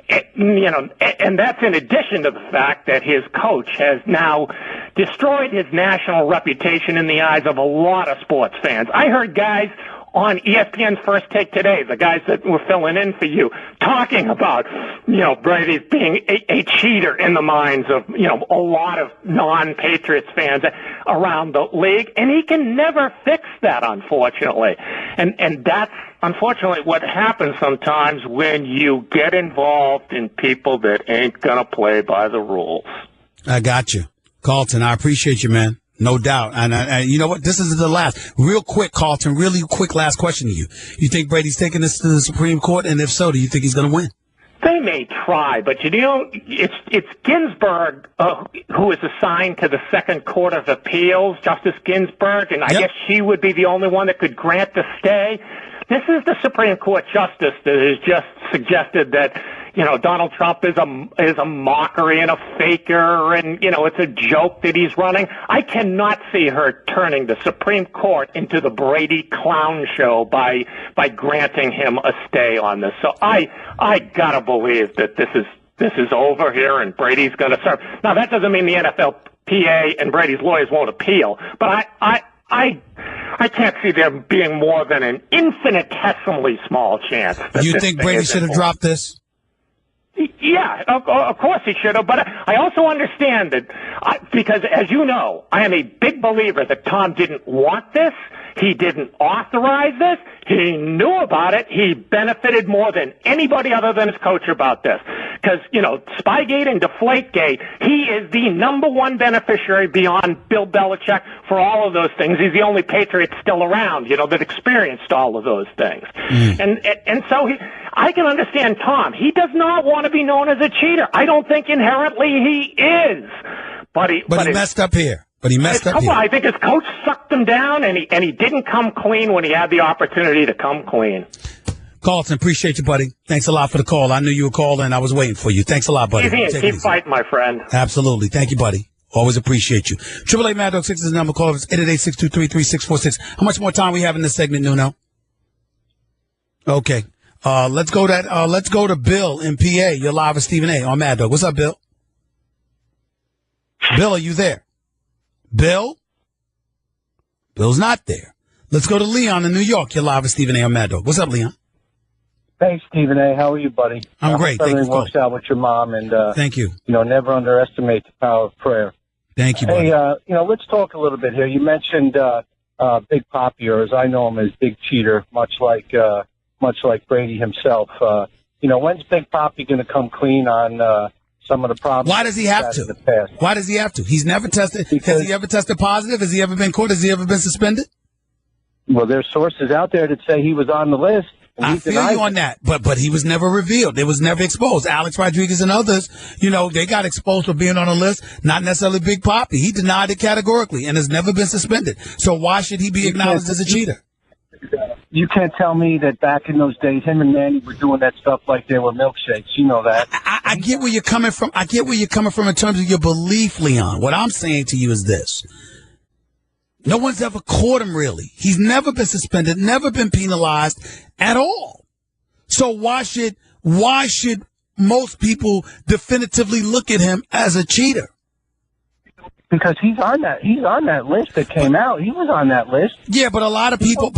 And that's in addition to the fact that his coach has now destroyed his national reputation in the eyes of a lot of sports fans. I heard guys on ESPN's First Take today, the guys that were filling in for you, talking about, Brady being a cheater in the minds of, a lot of non-Patriots fans around the league, and he can never fix that, unfortunately. And that's, unfortunately, what happens sometimes when you get involved in people that ain't gonna play by the rules. I got you. Carlton, I appreciate you, man. No doubt. And you know what? This is the last. Real quick, Carlton, really quick last question to you. You think Brady's taking this to the Supreme Court? And if so, do you think he's going to win? They may try, but it's Ginsburg who is assigned to the Second Court of Appeals, Justice Ginsburg, and I guess she would be the only one that could grant the stay. This is the Supreme Court justice that has just suggested that, Donald Trump is a mockery and a faker, and, it's a joke that he's running. I cannot see her turning the Supreme Court into the Brady clown show by granting him a stay on this. So I gotta believe that this is over here and Brady's gonna serve. Now, that doesn't mean the NFLPA and Brady's lawyers won't appeal, but I can't see there being more than an infinitesimally small chance. You think Brady should have dropped this? Yeah, of course he should have, but I also understand that, because as you know, I am a big believer that Tom didn't want this, he didn't authorize this, he knew about it, he benefited more than anybody other than his coach about this. Because, Spygate and Deflategate, he is the number one beneficiary beyond Bill Belichick for all of those things. He's the only Patriot still around, that experienced all of those things. And so I can understand Tom. He does not want to be known as a cheater. I don't think inherently he is. But he messed up here. But he messed up here. I think his coach sucked him down, and he didn't come clean when he had the opportunity to come clean. Carlton, appreciate you, buddy. Thanks a lot for the call. I knew you were calling. I was waiting for you. Thanks a lot, buddy. Keep fighting, my friend. Absolutely. Thank you, buddy. Always appreciate you. 888 Mad Dog 6 is the number. Call us 888-623-3646. How much more time we have in this segment, Nuno? Okay. Let's go to Bill in PA. You're live with Stephen A. on Mad Dog. What's up, Bill? Bill, are you there? Bill? Bill's not there. Let's go to Leon in New York. You're live with Stephen A. on Mad Dog. What's up, Leon? Hey, Stephen A. How are you, buddy? I'm great. Thank you. Works out with your mom, and thank you. Never underestimate the power of prayer. Thank you, buddy. Hey, let's talk a little bit here. You mentioned Big Papi, or as I know him as Big Cheater, much like Brady himself. When's Big Papi going to come clean on some of the problems? Why does he have to? Why does he have to? He's never tested. Has he ever tested positive? Has he ever been caught? Has he ever been suspended? Well, there's sources out there that say he was on the list. I feel you on that, but he was never revealed. It was never exposed. Alex Rodriguez and others, they got exposed for being on a list, not necessarily Big Papi. He denied it categorically and has never been suspended. So why should he be acknowledged as a cheater? You can't tell me that back in those days, him and Manny were doing that stuff like they were milkshakes. You know that. I get where you're coming from. I get where you're coming from in terms of your belief, Leon. What I'm saying to you is this. No one's ever caught him, really. He's never been suspended, never been penalized at all. So why should most people definitively look at him as a cheater? Because he's on that list that came out. He was on that list. Yeah, but a lot of people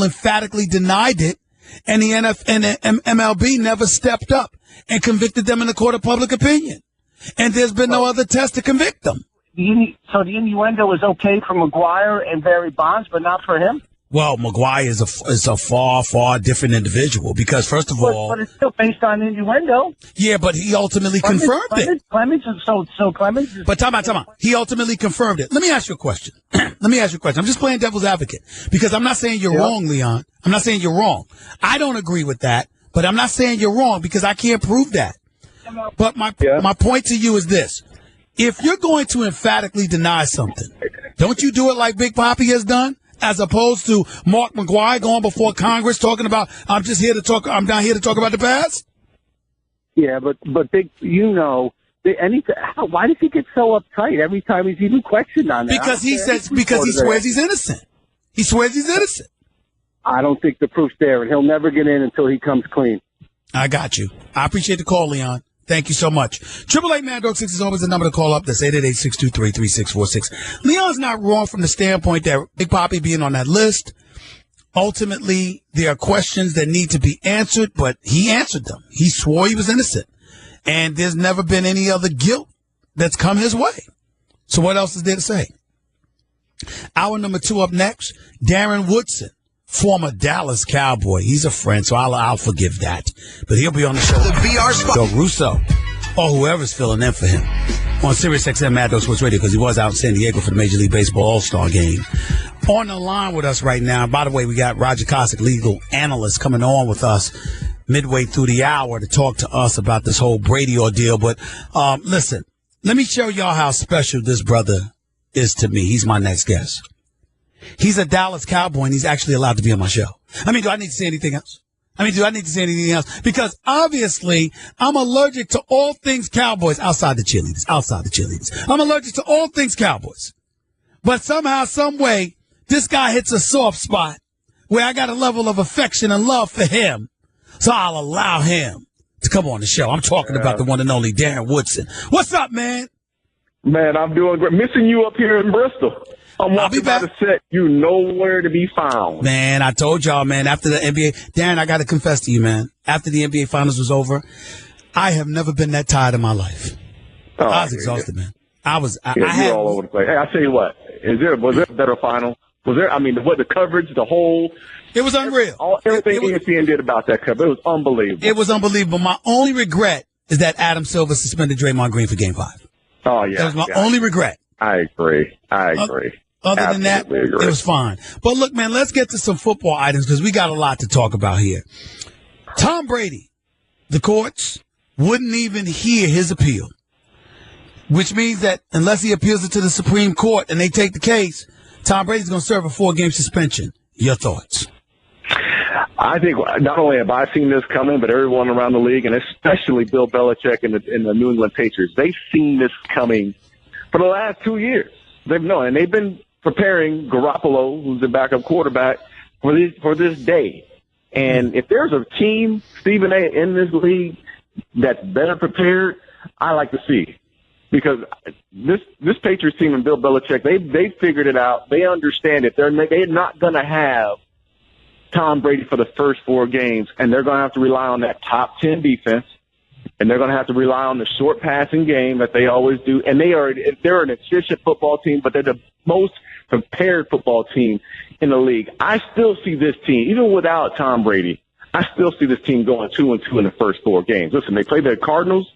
emphatically denied it, and the MLB never stepped up and convicted them in the court of public opinion. And there's been no other test to convict them. So the innuendo is okay for McGuire and Barry Bonds, but not for him? Well, McGuire is a far, far different individual because, first of all... But it's still based on innuendo. Yeah, but he ultimately confirmed it. Clemens. But time out. He ultimately confirmed it. Let me ask you a question. I'm just playing devil's advocate because I'm not saying you're wrong, Leon. I'm not saying you're wrong. I don't agree with that, but I'm not saying you're wrong because I can't prove that. But my point to you is this. If you're going to emphatically deny something, don't you do it like Big Papi has done? As opposed to Mark McGuire going before Congress talking about, I'm not here to talk about the past? Yeah, but Big, why does he get so uptight every time he's even questioned on that? Because he swears he's innocent. He swears he's innocent. I don't think the proof's there, and he'll never get in until he comes clean. I got you. I appreciate the call, Leon. Thank you so much. 888-MAN-DOG 6 is always the number to call up. That's 888-623-3646. Leon's not wrong from the standpoint that Big Papi being on that list, ultimately there are questions that need to be answered, but he answered them. He swore he was innocent. And there's never been any other guilt that's come his way. So what else is there to say? Hour number 2 up next, Darren Woodson. Former Dallas Cowboy. He's a friend, so I'll forgive that. But he'll be on the show. The BR spot. Doug Russo, or whoever's filling in for him on Sirius XM Mad Dog Sports Radio because he was out in San Diego for the Major League Baseball All-Star Game. On the line with us right now, by the way, we got Roger Cossack, legal analyst, coming on with us midway through the hour to talk to us about this whole Brady ordeal. But listen, let me show y'all how special this brother is to me. He's my next guest. He's a Dallas Cowboy, and he's actually allowed to be on my show. I mean, do I need to say anything else? Because obviously, I'm allergic to all things Cowboys outside the cheerleaders. I'm allergic to all things Cowboys. But somehow, some way, this guy hits a soft spot where I got a level of affection and love for him. So I'll allow him to come on the show. I'm talking about the one and only Darren Woodson. What's up, man? Man, I'm doing great. Missing you up here in Bristol. I'm walking by the set. You nowhere to be found. Man, I told y'all, man, after the NBA, Darren, I got to confess to you, man, after the NBA Finals was over, I have never been that tired in my life. I was exhausted, man. I had all over the place. Hey, I tell you what, was there a better final? Was there, the coverage, the whole. It was unreal. Everything ESPN did about that cover, it was unbelievable. It was unbelievable. My only regret is that Adam Silver suspended Draymond Green for Game 5. Oh, yeah. That was my only regret. I agree. Other than that, it was fine. But look, man, let's get to some football items because we got a lot to talk about here. Tom Brady, the courts wouldn't even hear his appeal, which means that unless he appeals it to the Supreme Court and they take the case, Tom Brady's going to serve a 4-game suspension. Your thoughts? I think not only have I seen this coming, but everyone around the league, and especially Bill Belichick and the New England Patriots, they've seen this coming for the last 2 years. They've known, and they've been preparing Garoppolo, who's the backup quarterback, for this day. And if there's a team, Stephen A., in this league that's better prepared, I like to see. Because this Patriots team and Bill Belichick, they figured it out. They understand it. They're not going to have Tom Brady for the first 4 games, and they're going to have to rely on that top 10 defense, and they're going to have to rely on the short passing game that they always do. And they're an efficient football team, but they're the most prepared football team in the league. I still see this team, even without Tom Brady, I still see this team going 2-2 in the first 4 games. Listen, they played the Cardinals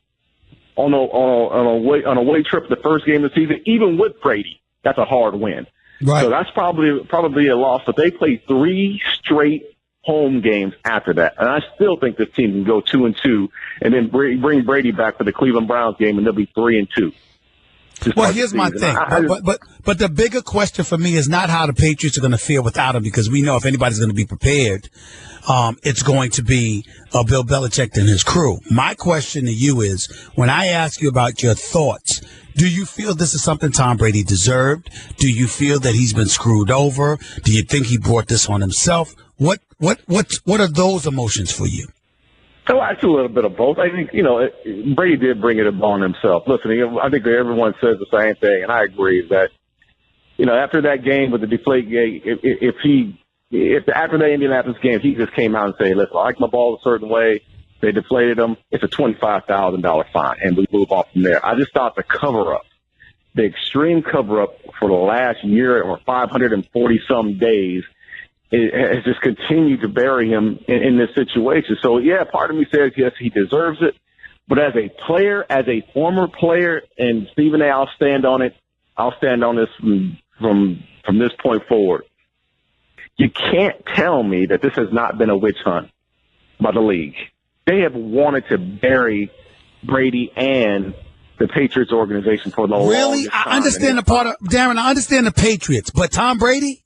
on a away trip the first game of the season, even with Brady. That's a hard win. Right. So that's probably a loss, but they played 3 straight home games after that. And I still think this team can go 2-2 and then bring Brady back for the Cleveland Browns game, and they'll be 3-2. Well, here's my thing. But the bigger question for me is not how the Patriots are going to feel without him, because we know if anybody's going to be prepared, it's going to be Bill Belichick and his crew. My question to you is, when I ask you about your thoughts, Do you feel this is something Tom Brady deserved? Do you feel that he's been screwed over? Do you think he brought this on himself? What are those emotions for you? So it's a little bit of both. I think, Brady did bring it upon himself. Listen, I think everyone says the same thing, and I agree that, after that game with the deflate game, if after that Indianapolis game, he just came out and said, listen, I like my ball a certain way, they deflated him, it's a $25,000 fine, and we move on from there. I just thought the cover-up, the extreme cover-up for the last year or 540-some days, it has just continued to bury him in this situation. So, yeah, part of me says, yes, he deserves it. But as a player, as a former player, and Stephen A., I'll stand on it. I'll stand on this from this point forward. You can't tell me that this has not been a witch hunt by the league. They have wanted to bury Brady and the Patriots organization for the longest time. I understand the part of Darren. I understand the Patriots, but Tom Brady.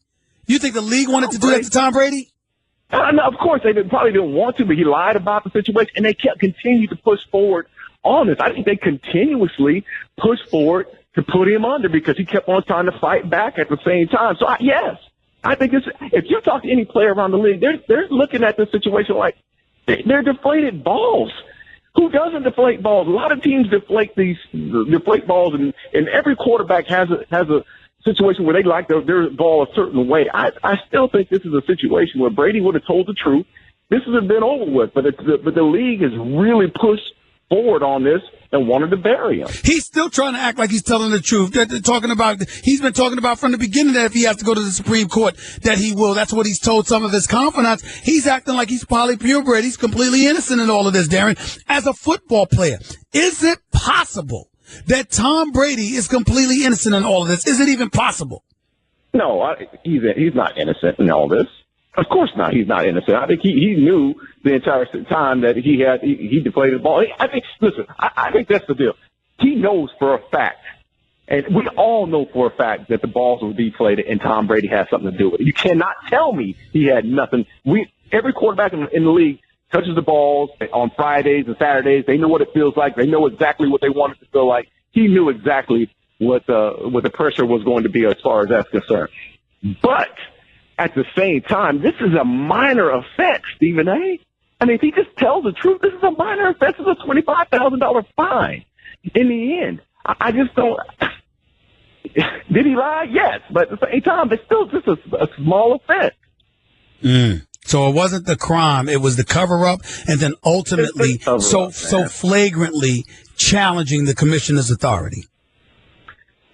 You think the league wanted to do that to Tom Brady? No, of course they probably didn't want to, but he lied about the situation, and they continued to push forward on this. I think they continuously pushed forward to put him under because he kept on trying to fight back at the same time. So yes, I think if you talk to any player around the league, they're looking at this situation like they're deflated balls. Who doesn't deflate balls? A lot of teams deflate balls, and every quarterback has a situation where they like their ball a certain way. I still think this is a situation where Brady would have told the truth. This has been over with, but the league has really pushed forward on this and wanted to bury him. He's still trying to act like he's telling the truth. They're talking about, he's been talking about from the beginning that if he has to go to the Supreme Court, that he will. That's what he's told some of his confidants. He's acting like he's probably purebred. He's completely innocent in all of this, Darren. As a football player, is it possible that Tom Brady is completely innocent in all of this? Is it even possible? No, he's not innocent in all this. Of course not. He's not innocent. I think he knew the entire time that he deflated the ball. I think that's the deal. He knows for a fact, and we all know for a fact that the balls were deflated and Tom Brady had something to do with it. You cannot tell me he had nothing. Every quarterback in the league touches the balls on Fridays and Saturdays. They know what it feels like. They know exactly what they want it to feel like. He knew exactly what the pressure was going to be as far as that's concerned. But at the same time, this is a minor offense, Stephen A. I mean, if he just tells the truth, this is a minor offense. It's a $25,000 fine. In the end, I just don't. Did he lie? Yes, but at the same time, it's still just a small offense. So it wasn't the crime; it was the cover-up, and then ultimately, so flagrantly challenging the commissioner's authority.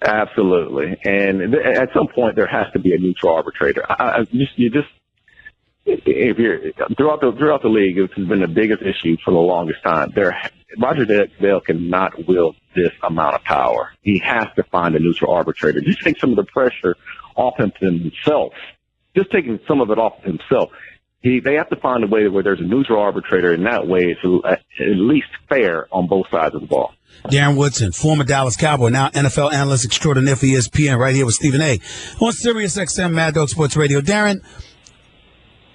Absolutely, and at some point there has to be a neutral arbitrator. If you're throughout the league, this has been the biggest issue for the longest time. Roger Goodell cannot wield this amount of power. He has to find a neutral arbitrator. Just take some of the pressure off himself. Just taking some of it off himself. They have to find a way where there's a neutral arbitrator, and that way it's at least fair on both sides of the ball. Darren Woodson, former Dallas Cowboy, now NFL analyst extraordinaire for ESPN, right here with Stephen A. on Sirius XM Mad Dog Sports Radio. Darren,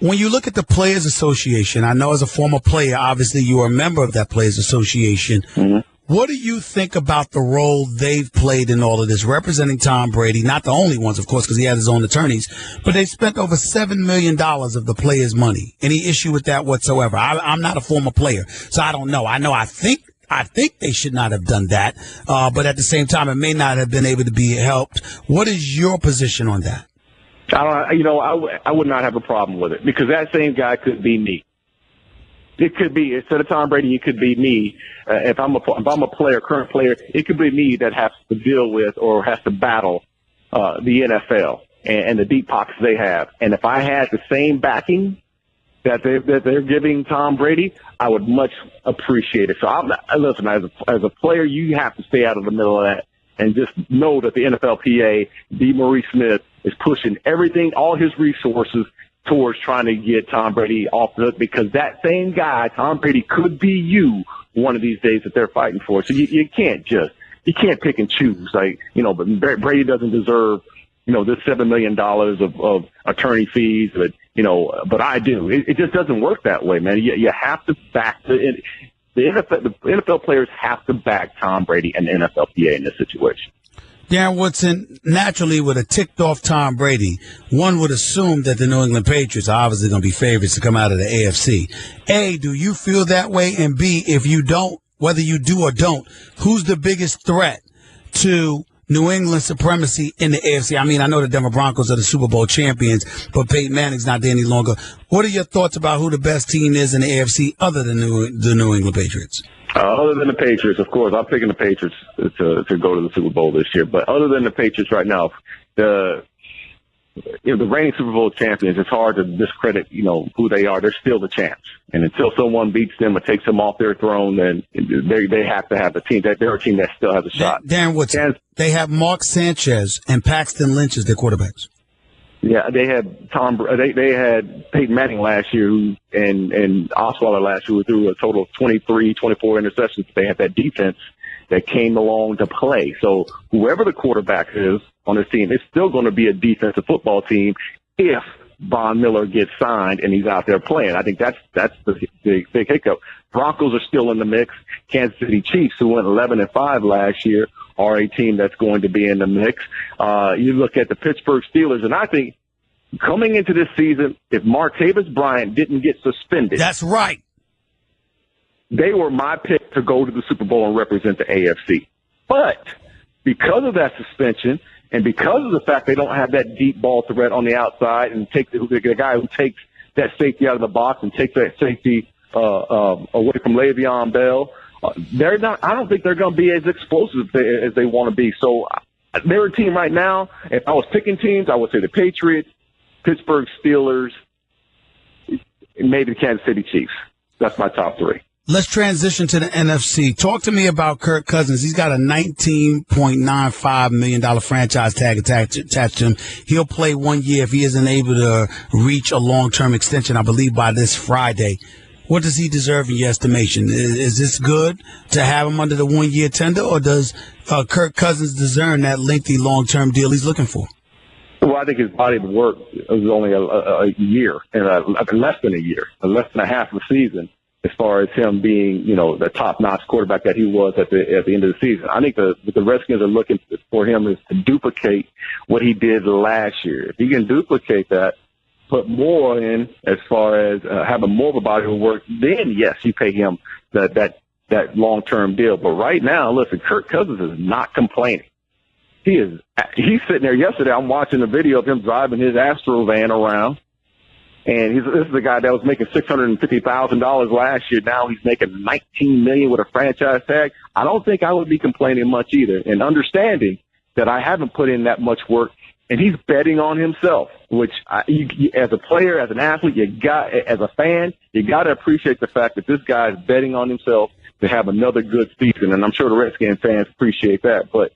when you look at the Players Association, I know as a former player, obviously you are a member of that Players Association. Mm-hmm. What do you think about the role they've played in all of this, representing Tom Brady? Not the only ones, of course, because he had his own attorneys, but they spent over $7 million of the players' money. Any issue with that whatsoever? I'm not a former player, so I don't know. I think they should not have done that, but at the same time, it may not have been able to be helped. What is your position on that? I would not have a problem with it because that same guy could be me. It could be, instead of Tom Brady, it could be me. If I'm a player, current player, it could be me that has to deal with or has to battle the NFL and the deep pockets they have. And if I had the same backing that they're giving Tom Brady, I would much appreciate it. So listen, as a player, you have to stay out of the middle of that and just know that the NFLPA, DeMaurice Smith, is pushing everything, all his resources towards trying to get Tom Brady off the hook because that same guy, Tom Brady, could be you one of these days that they're fighting for. So you can't pick and choose. But Brady doesn't deserve, this $7 million of attorney fees, but I do. It just doesn't work that way, man. You have to factor in. the NFL players have to back Tom Brady and the NFLPA in this situation. Darren Woodson, naturally with a ticked-off Tom Brady, one would assume that the New England Patriots are obviously going to be favorites to come out of the AFC. A, do you feel that way? And B, if you don't, whether you do or don't, who's the biggest threat to New England supremacy in the AFC? I mean, I know the Denver Broncos are the Super Bowl champions, but Peyton Manning's not there any longer. What are your thoughts about who the best team is in the AFC other than the New England Patriots? Other than the Patriots, of course, I'm picking the Patriots to go to the Super Bowl this year. But other than the Patriots right now, the reigning Super Bowl champions, it's hard to discredit, who they are. They're still the champs. And until someone beats them or takes them off their throne, then they have to have a team. They're a team that still has a shot. Darren Woodson, they have Mark Sanchez and Paxton Lynch as their quarterbacks. Yeah, they had they had Peyton Manning last year and Osweiler last year, who threw a total of 23, 24 interceptions. They had that defense that came along to play. So whoever the quarterback is on this team, it's still going to be a defensive football team if Von Miller gets signed and he's out there playing. I think that's the big hiccup. Broncos are still in the mix. Kansas City Chiefs, who went 11-5 last year, are a team that's going to be in the mix. You look at the Pittsburgh Steelers, and I think coming into this season, if Martavis Bryant didn't get suspended, that's right, they were my pick to go to the Super Bowl and represent the AFC. But because of that suspension and because of the fact they don't have that deep ball threat on the outside and take the guy who takes that safety out of the box and takes that safety away from Le'Veon Bell, I don't think they're going to be as explosive as they want to be. So they're a team right now. If I was picking teams, I would say the Patriots, Pittsburgh Steelers, maybe the Kansas City Chiefs. That's my top three. Let's transition to the NFC. Talk to me about Kirk Cousins. He's got a $19.95 million franchise tag attached to him. He'll play 1 year if he isn't able to reach a long-term extension, I believe, by this Friday. What does he deserve in your estimation? Is this good to have him under the 1 year tender, or does Kirk Cousins deserve that lengthy long-term deal he's looking for? Well, I think his body of work was only a year, and less than a year, less than a half of a season, as far as him being, the top-notch quarterback that he was at the end of the season. I think the Redskins are looking for him is to duplicate what he did last year. If he can duplicate that, put more in as far as having more of a body of work, then yes, you pay him that long-term deal. But right now, listen, Kirk Cousins is not complaining. He's sitting there yesterday. I'm watching a video of him driving his Astro van around, and this is the guy that was making $650,000 last year. Now he's making $19 million with a franchise tag. I don't think I would be complaining much either, and understanding that I haven't put in that much work. And he's betting on himself, which as a player, as an athlete, as a fan, you got to appreciate the fact that this guy is betting on himself to have another good season. And I'm sure the Redskins fans appreciate that. But,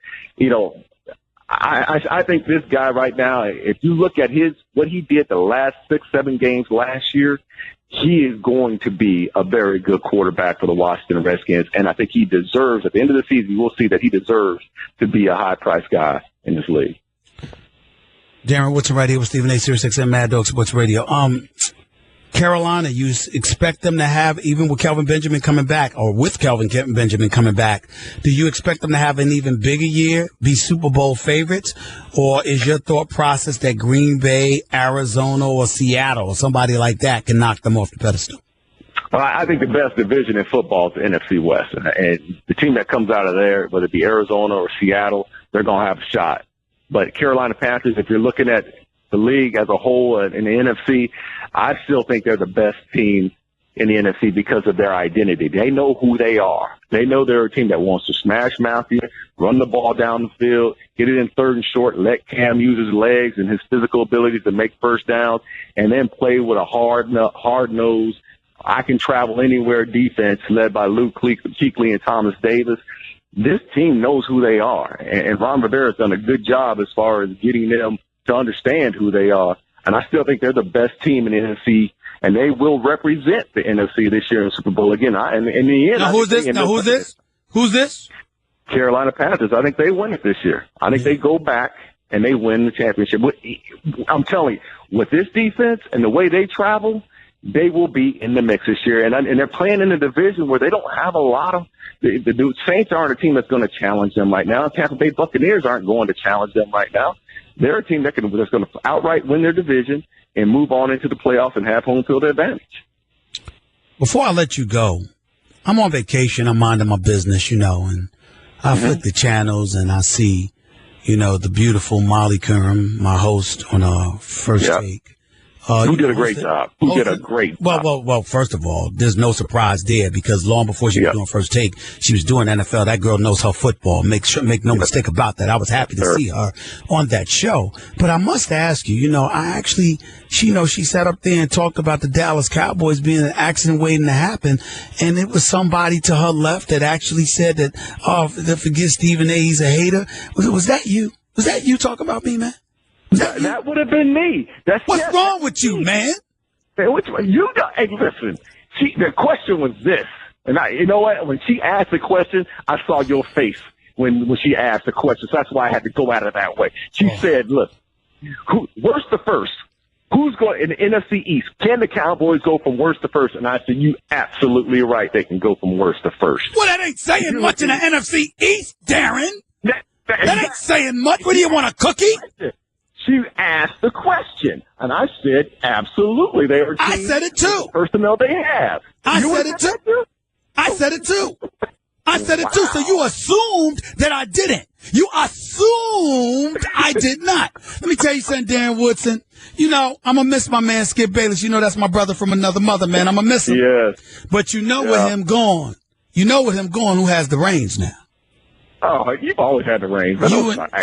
I think this guy right now, if you look at what he did the last 6-7 games last year, he is going to be a very good quarterback for the Washington Redskins. And I think he deserves, at the end of the season, you will see that he deserves to be a high-priced guy in this league. Darren Woodson right here with Stephen A. Sirius XM Mad Dog Sports Radio. Carolina, you expect them to have, even with Kelvin Benjamin coming back, or with Kelvin Benjamin coming back, do you expect them to have an even bigger year, be Super Bowl favorites? Or is your thought process that Green Bay, Arizona, or Seattle, or somebody like that can knock them off the pedestal? Well, I think the best division in football is the NFC West. And the team that comes out of there, whether it be Arizona or Seattle, they're going to have a shot. But Carolina Panthers, if you're looking at the league as a whole in the NFC, I still think they're the best team in the NFC because of their identity. They know who they are. They know they're a team that wants to smash mouth you, run the ball down the field, get it in third and short, let Cam use his legs and his physical abilities to make first downs, and then play with a hard-nosed, I can travel anywhere defense led by Luke Kuechly and Thomas Davis. This team knows who they are, and Ron Rivera's done a good job as far as getting them to understand who they are. And I still think they're the best team in the NFC, and they will represent the NFC this year in the Super Bowl again. In the end, Who's this? Carolina Panthers. I think they win it this year. I think they go back and they win the championship. I'm telling you, with this defense and the way they travel, they will be in the mix this year. And they're playing in a division where they don't have a lot of the Saints aren't a team that's going to challenge them right now. Tampa Bay Buccaneers aren't going to challenge them right now. They're a team that's going to outright win their division and move on into the playoffs and have home field advantage. Before I let you go, I'm on vacation. I'm minding my business, and I flick the channels and I see, the beautiful Molly Curran, my host on First Take. Who did a great job. Well, first of all, there's no surprise there because long before she was doing First Take, she was doing NFL. That girl knows her football. Make no mistake about that. I was happy to see her on that show. But I must ask you, she sat up there and talked about the Dallas Cowboys being an accident waiting to happen. And it was somebody to her left that actually said that, forget Stephen A. He's a hater. Was that you? Was that you talking about me, man? That would have been me. What's wrong with you, man? Hey, listen. The question was this, and you know what? When she asked the question, I saw your face when she asked the question. So that's why I had to go at it that way. She said, "Look, worst to first. Who's going in the NFC East? Can the Cowboys go from worst to first?" And I said, "You absolutely right. They can go from worst to first." Well, that ain't saying much in the NFC East, Darren. That ain't saying much. What do you want, a cookie? She asked the question, and I said, absolutely. They are. I said it too. Personnel they have. I said it too. I said it too. So you assumed that I didn't. You assumed I did not. Let me tell you something, Darren Woodson. I'm going to miss my man Skip Bayless. That's my brother from another mother, man. I'm going to miss him. Yes. But with him gone, who has the reins now? Oh, you've always had the reins.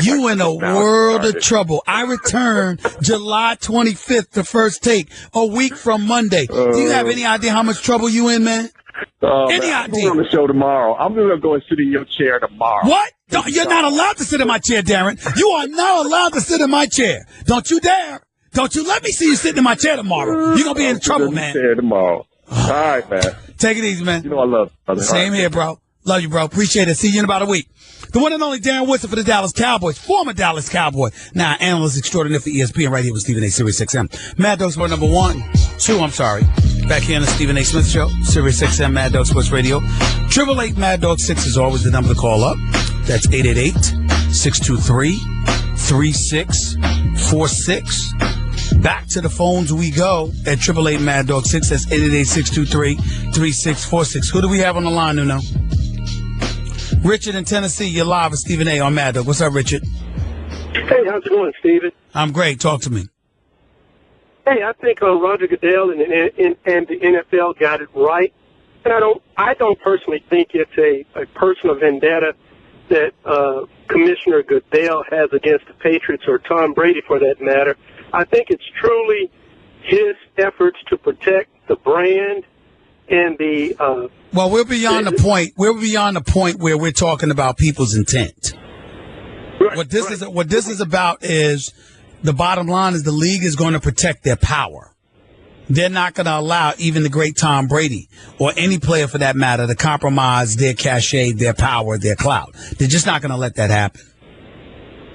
You in a world of trouble. I return July 25th to First Take, a week from Monday. Do you have any idea how much trouble you in, man? Any idea? I'm going on the show tomorrow. I'm going to go and sit in your chair tomorrow. What? You're not allowed to sit in my chair, Darren. You are not allowed to sit in my chair. Don't you dare. Don't you let me see you sitting in my chair tomorrow. You're going to be in trouble, man. Chair tomorrow. All right, man. Take it easy, man. I love you. Same here, bro. Love you, bro. Appreciate it. See you in about a week. The one and only Darren Woodson for the Dallas Cowboys, former Dallas Cowboy, now analyst extraordinaire for ESPN right here with Stephen A. Sirius XM. Mad Dog Sports number 2, back here on the Stephen A. Smith Show, Sirius XM Mad Dog Sports Radio. 888 Mad Dog 6 is always the number to call up. That's 888-623-3646. Back to the phones we go at 888 Mad Dog 6. That's 888-623-3646. Who do we have on the line, Nuno? Richard in Tennessee, you're live with Stephen A. on Mad Dog. What's up, Richard? Hey, how's it going, Stephen? I'm great. Talk to me. Hey, I think Roger Goodell and the NFL got it right, and I don't personally think it's a personal vendetta that Commissioner Goodell has against the Patriots or Tom Brady, for that matter. I think it's truly his efforts to protect the brand and the. Well, we're beyond the point. We're beyond the point where we're talking about people's intent. Right, what this is about is the bottom line is the league is going to protect their power. They're not going to allow even the great Tom Brady or any player for that matter to compromise their cachet, their power, their clout. They're just not going to let that happen.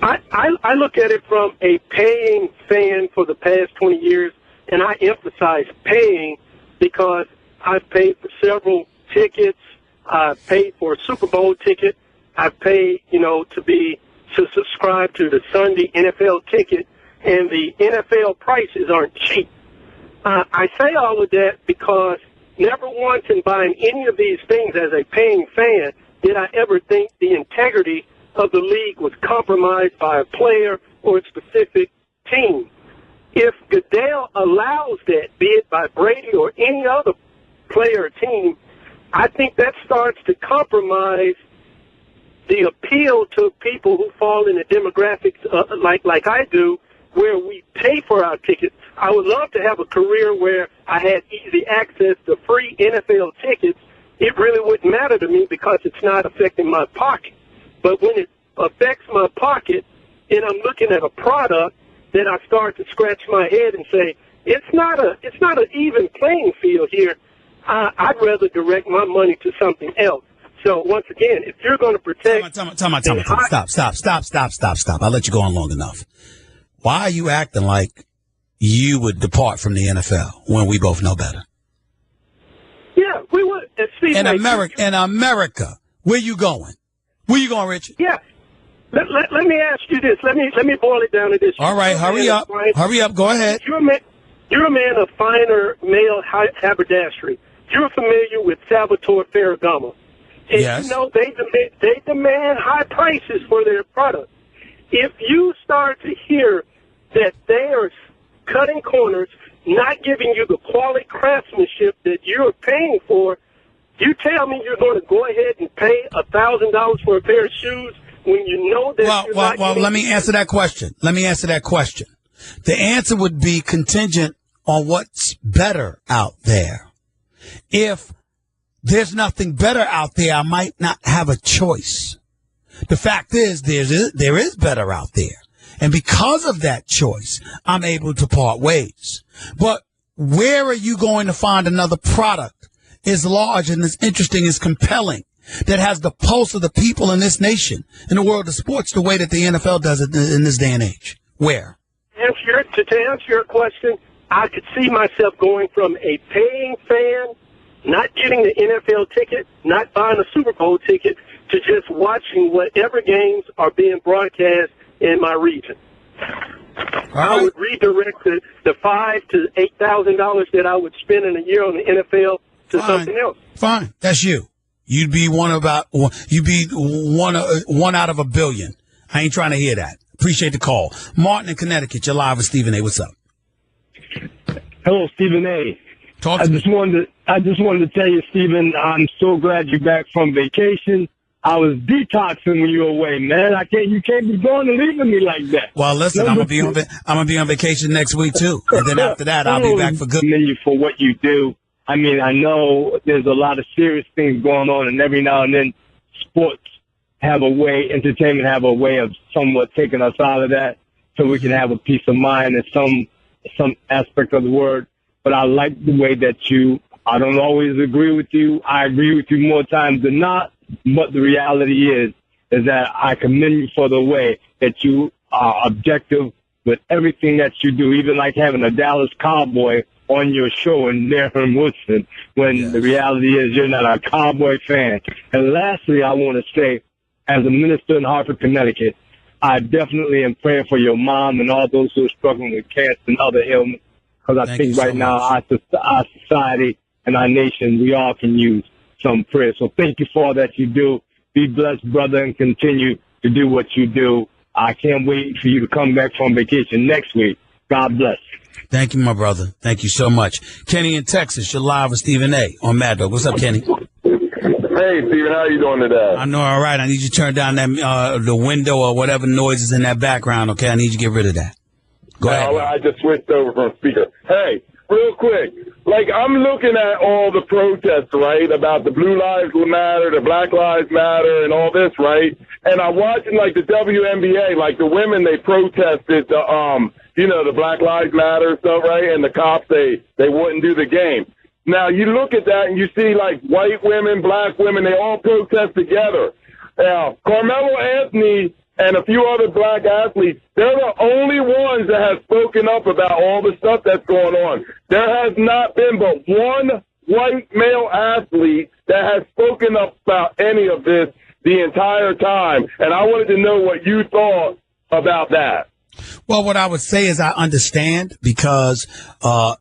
I look at it from a paying fan for the past 20 years, and I emphasize paying because I've paid for several tickets. I've paid for a Super Bowl ticket. I've paid, to subscribe to the Sunday NFL ticket, and the NFL prices aren't cheap. I say all of that because never once in buying any of these things as a paying fan did I ever think the integrity of the league was compromised by a player or a specific team. If Goodell allows that, be it by Brady or any other player or team, I think that starts to compromise the appeal to people who fall in the demographics like I do, where we pay for our tickets. I would love to have a career where I had easy access to free NFL tickets. It really wouldn't matter to me because it's not affecting my pocket. But when it affects my pocket and I'm looking at a product, then I start to scratch my head and say, it's not an even playing field here. I'd rather direct my money to something else. So once again, if you're going to protect, Stop. I'll let you go on long enough. Why are you acting like you would depart from the NFL when we both know better? Yeah, we would. In America, where you going? Where you going, Richard? Yeah. Let me ask you this. Let me boil it down to this. All right, hurry up. Hurry up. Go ahead. You're a man of finer male haberdashery. You're familiar with Salvatore Ferragamo. And yes. You know, they demand high prices for their product. If you start to hear that they are cutting corners, not giving you the quality craftsmanship that you're paying for, you tell me you're going to go ahead and pay $1,000 for a pair of shoes when you know that well, let me answer that question. The answer would be contingent on what's better out there. If there's nothing better out there, I might not have a choice. The fact is, there is better out there. And because of that choice, I'm able to part ways. But where are you going to find another product as large and as interesting, as compelling, that has the pulse of the people in this nation, in the world of sports, the way that the NFL does it in this day and age? Where? To answer your question, I could see myself going from a paying fan, not getting the NFL ticket, not buying a Super Bowl ticket, to just watching whatever games are being broadcast in my region. I would redirect the $5,000 to $8,000 that I would spend in a year on the NFL to something else. Fine, that's you. You'd be one out of a billion. I ain't trying to hear that. Appreciate the call. Martin in Connecticut, you're live with Stephen A. What's up? Hello, Stephen A. I just wanted to tell you, Stephen, I'm so glad you're back from vacation. I was detoxing when you were away, man. You can't be going and leaving me like that. Well, listen, I'm gonna be on vacation next week too, and then after that, I'll be back for good. Commend you for what you do. I mean, I know there's a lot of serious things going on, and every now and then, entertainment have a way of somewhat taking us out of that, so we can have a peace of mind in some aspect of the word. But I like the way that I don't always agree with you. I agree with you more times than not. But the reality is that I commend you for the way that you are objective with everything that you do, even like having a Dallas Cowboy on your show and Darren Woodson, when the reality is you're not a Cowboy fan. And lastly, I want to say, as a minister in Hartford, Connecticut, I definitely am praying for your mom and all those who are struggling with cancer and other ailments, because I think right now our society and our nation, we all can use some prayer. So thank you for all that you do. Be blessed, brother, and continue to do what you do. I can't wait for you to come back from vacation next week. God bless. Thank you, my brother. Thank you so much. Kenny in Texas, you're live with Stephen A. on Mad Dog. What's up, Kenny? Hey, Stephen, how you doing today? I know, all right. I need you to turn down that the window or whatever noise is in that background, okay? I need you to get rid of that. Go ahead. I just switched over from speaker. Hey, real quick, I'm looking at all the protests, right, about the Blue Lives Matter, the Black Lives Matter, and all this, right? And I'm watching, the WNBA, the women, they protested the Black Lives Matter stuff, right? And the cops, they wouldn't do the game. Now, you look at that and you see, white women, black women, they all protest together. Now, Carmelo Anthony and a few other black athletes, they're the only ones that have spoken up about all the stuff that's going on. There has not been but one white male athlete that has spoken up about any of this the entire time. And I wanted to know what you thought about that. Well, what I would say is I understand, because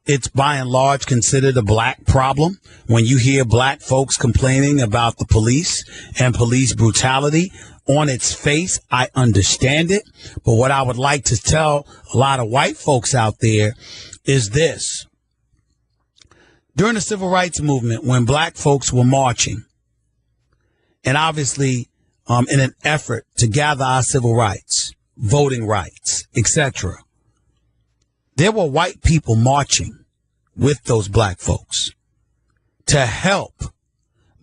it's by and large considered a black problem. When you hear black folks complaining about the police and police brutality, on its face, I understand it. But what I would like to tell a lot of white folks out there is this. During the civil rights movement, when black folks were marching, and obviously in an effort to gather our civil rights, voting rights, etc., there were white people marching with those black folks to help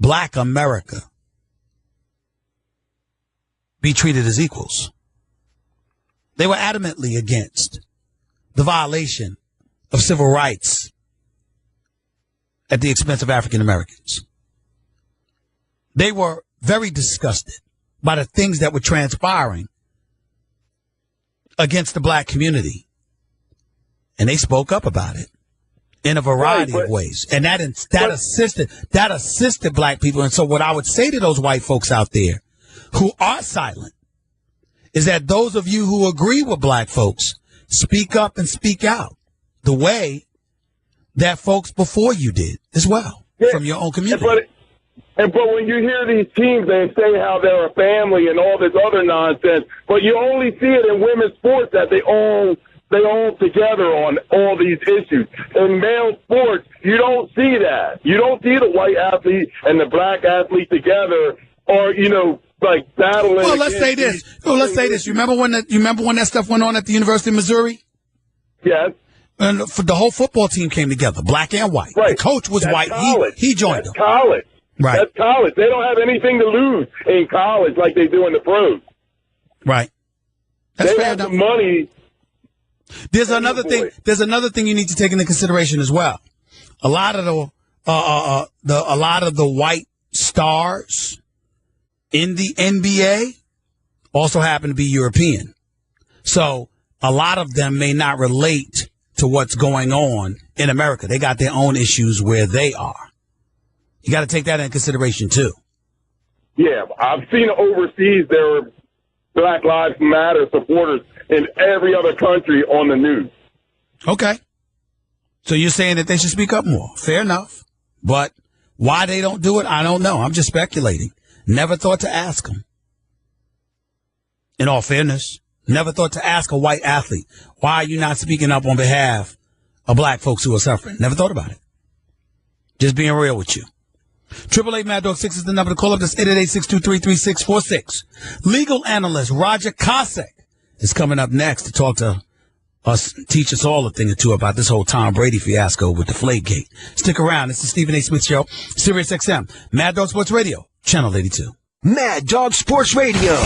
black America be treated as equals. They were adamantly against the violation of civil rights at the expense of African Americans. They were very disgusted by the things that were transpiring against the black community. And they spoke up about it in a variety of ways. And that assisted black people. And so what I would say to those white folks out there who are silent is that those of you who agree with black folks, speak up and speak out the way that folks before you did as well from your own community. But when you hear these teams, they say how they're a family and all this other nonsense, but you only see it in women's sports that they all together on all these issues. In male sports, you don't see that. You don't see the white athlete and the black athlete together, or like battling. Well, let's say this. You remember when that stuff went on at the University of Missouri? Yes. And the whole football team came together, black and white. Right. The coach was white. He joined them. College. Right. That's college. They don't have anything to lose in college like they do in the pros. Right. They have the money. There's another thing you need to take into consideration as well. A lot of the white stars in the NBA also happen to be European. So a lot of them may not relate to what's going on in America. They got their own issues where they are. You got to take that into consideration too. Yeah, I've seen overseas there are Black Lives Matter supporters in every other country on the news. Okay. So you're saying that they should speak up more. Fair enough. But why they don't do it, I don't know. I'm just speculating. Never thought to ask them. In all fairness, never thought to ask a white athlete, why are you not speaking up on behalf of black folks who are suffering? Never thought about it. Just being real with you. 888-MAD-DOG 6 is the number to call up. That's 888-623-3646. Legal analyst Roger Kosek is coming up next to talk to us, teach us all a thing or two about this whole Tom Brady fiasco with the Deflategate. Stick around. It's the Stephen A. Smith Show, Sirius XM, Mad Dog Sports Radio, Channel 82. Mad Dog Sports Radio.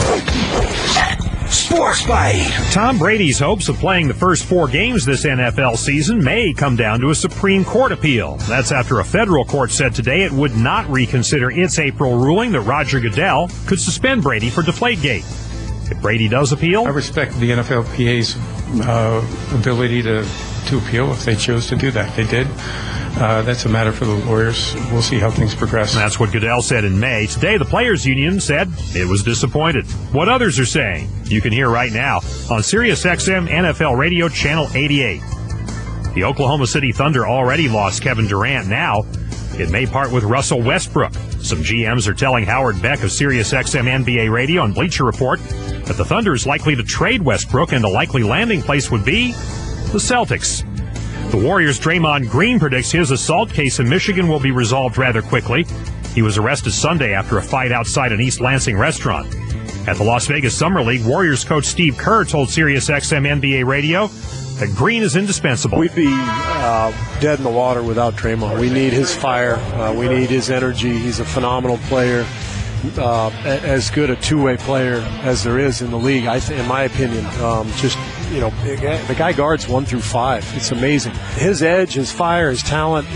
Sports Bite. Tom Brady's hopes of playing the first 4 games this NFL season may come down to a Supreme Court appeal. That's after a federal court said today it would not reconsider its April ruling that Roger Goodell could suspend Brady for Deflategate. If Brady does appeal, I respect the NFLPA's ability to appeal if they chose to do that. They did. That's a matter for the lawyers. We'll see how things progress. That's what Goodell said in May. Today, the Players Union said it was disappointed. What others are saying, you can hear right now on Sirius XM NFL Radio Channel 88. The Oklahoma City Thunder already lost Kevin Durant. Now, it may part with Russell Westbrook. Some GMs are telling Howard Beck of Sirius XM NBA Radio and Bleacher Report that the Thunder is likely to trade Westbrook, and a likely landing place would be the Celtics. The Warriors' Draymond Green predicts his assault case in Michigan will be resolved rather quickly. He was arrested Sunday after a fight outside an East Lansing restaurant. At the Las Vegas Summer League, Warriors coach Steve Kerr told Sirius XM NBA Radio that Green is indispensable. We'd be dead in the water without Draymond. We need his fire. We need his energy. He's a phenomenal player. As good a two-way player as there is in the league, in my opinion. The guy guards 1 through 5. It's amazing. His edge, his fire, his talent,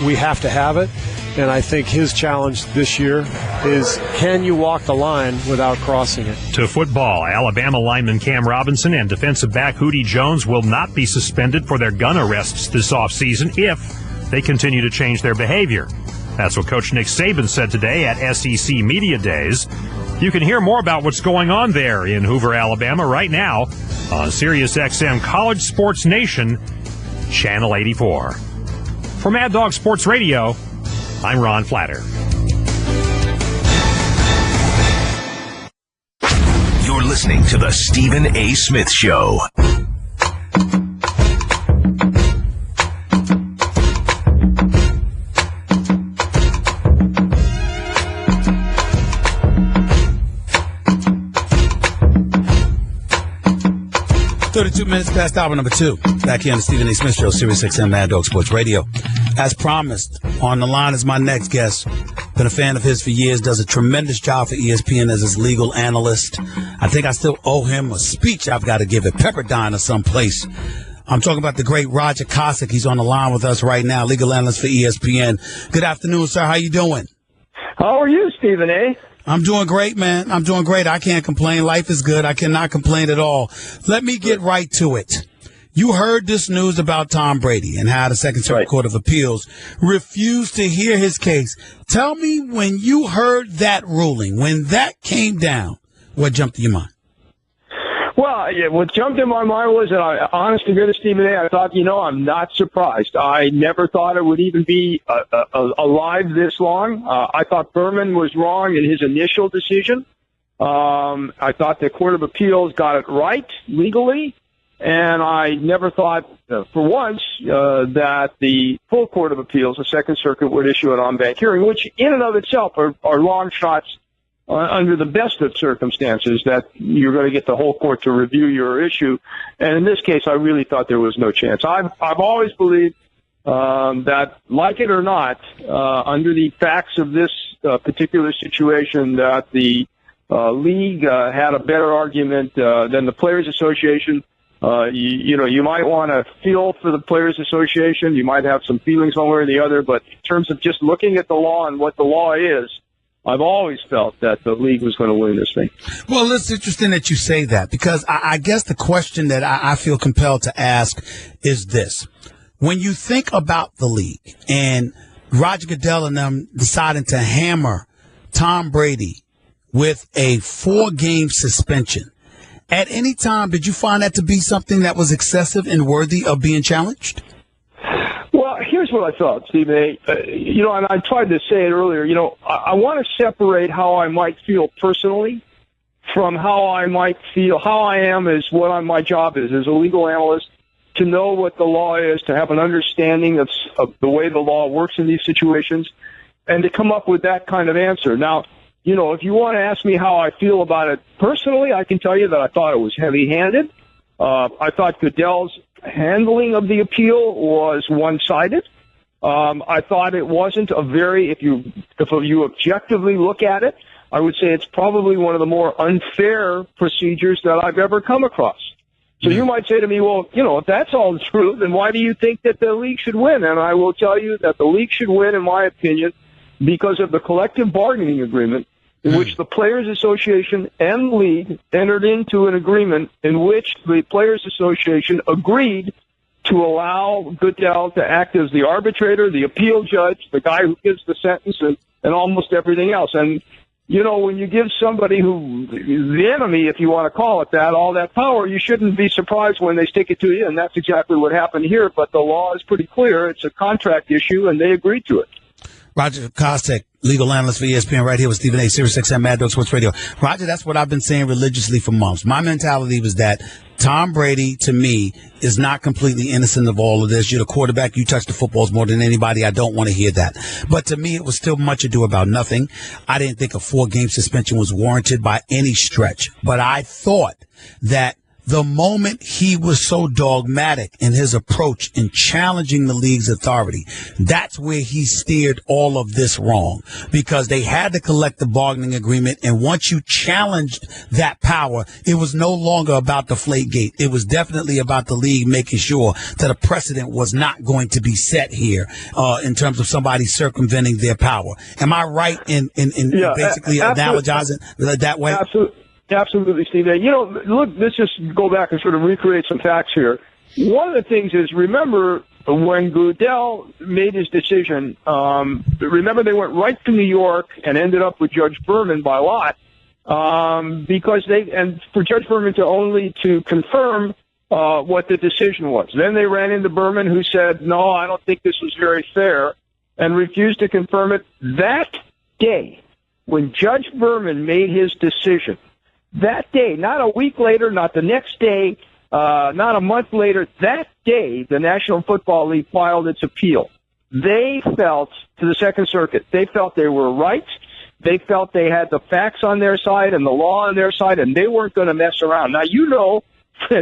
we have to have it. And I think his challenge this year is, can you walk the line without crossing it? To football, Alabama lineman Cam Robinson and defensive back Hootie Jones will not be suspended for their gun arrests this offseason if they continue to change their behavior. That's what Coach Nick Saban said today at SEC Media Days. You can hear more about what's going on there in Hoover, Alabama right now on Sirius XM College Sports Nation, Channel 84. For Mad Dog Sports Radio, I'm Ron Flatter. You're listening to the Stephen A. Smith Show. Minutes past hour number 2. Back here on the Stephen A. Smith Show, Sirius XM Mad Dog Sports Radio. As promised, on the line is my next guest. Been a fan of his for years. Does a tremendous job for ESPN as his legal analyst. I think I still owe him a speech I've got to give at Pepperdine or someplace. I'm talking about the great Roger Kosek. He's on the line with us right now, legal analyst for ESPN. Good afternoon, sir. How you doing? How are you, Stephen A.? I'm doing great, man. I'm doing great. I can't complain. Life is good. I cannot complain at all. Let me get right to it. You heard this news about Tom Brady and how the Second Circuit Court of Appeals refused to hear his case. Tell me, when you heard that ruling, when that came down, what jumped to your mind? Well, yeah, what jumped in my mind was, and honest to goodness, Stephen A., I thought, I'm not surprised. I never thought it would even be alive this long. I thought Berman was wrong in his initial decision. I thought the Court of Appeals got it right legally, and I never thought, for once, that the full Court of Appeals, the Second Circuit, would issue an en banc hearing, which in and of itself are long shots under the best of circumstances, that you're going to get the whole court to review your issue. And in this case, I really thought there was no chance. I've always believed that, like it or not, under the facts of this particular situation, that the league had a better argument than the Players Association. You might want to feel for the Players Association. You might have some feelings one way or the other, but in terms of just looking at the law and what the law is, I've always felt that the league was going to win this thing. Well, it's interesting that you say that, because I guess the question that I feel compelled to ask is this. When you think about the league and Roger Goodell and them deciding to hammer Tom Brady with a 4-game suspension, at any time did you find that to be something that was excessive and worthy of being challenged? Well, here's what I thought, Stephen A. And I tried to say it earlier, I want to separate how I might feel personally from how I might feel, how I am as what my job is as a legal analyst, to know what the law is, to have an understanding of the way the law works in these situations, and to come up with that kind of answer. Now, if you want to ask me how I feel about it personally, I can tell you that I thought it was heavy-handed. I thought Goodell's handling of the appeal was one-sided. I thought it wasn't if you objectively look at it, I would say it's probably one of the more unfair procedures that I've ever come across. So you might say to me, well, if that's all true, then why do you think that the league should win? And I will tell you that the league should win, in my opinion, because of the collective bargaining agreement in which the Players Association and league entered into an agreement in which the Players Association agreed to allow Goodell to act as the arbitrator, the appeal judge, the guy who gives the sentence, and almost everything else. And, when you give somebody who is the enemy, if you want to call it that, all that power, you shouldn't be surprised when they stick it to you, and that's exactly what happened here. But the law is pretty clear. It's a contract issue, and they agreed to it. Roger Kostek, legal analyst for ESPN, right here with Stephen A. Sirius XM Mad Dog Sports Radio. Roger, that's what I've been saying religiously for months. My mentality was that Tom Brady, to me, is not completely innocent of all of this. You're the quarterback. You touch the footballs more than anybody. I don't want to hear that. But to me, it was still much ado about nothing. I didn't think a 4-game suspension was warranted by any stretch. But I thought that the moment he was so dogmatic in his approach in challenging the league's authority, that's where he steered all of this wrong, because they had the collective bargaining agreement. And once you challenged that power, it was no longer about the Deflategate. It was definitely about the league making sure that a precedent was not going to be set here in terms of somebody circumventing their power. Am I right in basically analogizing that way? Absolutely, Steve. Look, let's just go back and sort of recreate some facts here. One of the things is, remember when Goodell made his decision, remember they went right to New York and ended up with Judge Berman by lot, because for Judge Berman to confirm what the decision was. Then they ran into Berman, who said, no, I don't think this was very fair, and refused to confirm it. That day, when Judge Berman made his decision, that day, not a week later, not the next day, not a month later, that day, the National Football League filed its appeal. They felt, to the Second Circuit, they felt they were right. They felt they had the facts on their side and the law on their side, and they weren't going to mess around. Now,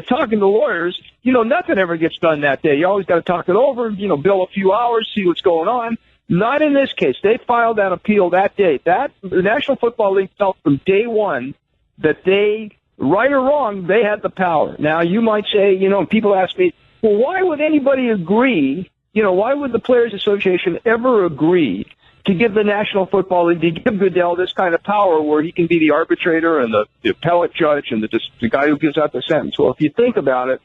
talking to lawyers, nothing ever gets done that day. You always got to talk it over, bill a few hours, see what's going on. Not in this case. They filed that appeal that day. The National Football League felt from day one that they, right or wrong, they had the power. Now, you might say, people ask me, well, why would anybody agree, why would the Players Association ever agree to give the National Football League, to give Goodell this kind of power where he can be the arbitrator and the appellate judge and the guy who gives out the sentence? Well, if you think about it,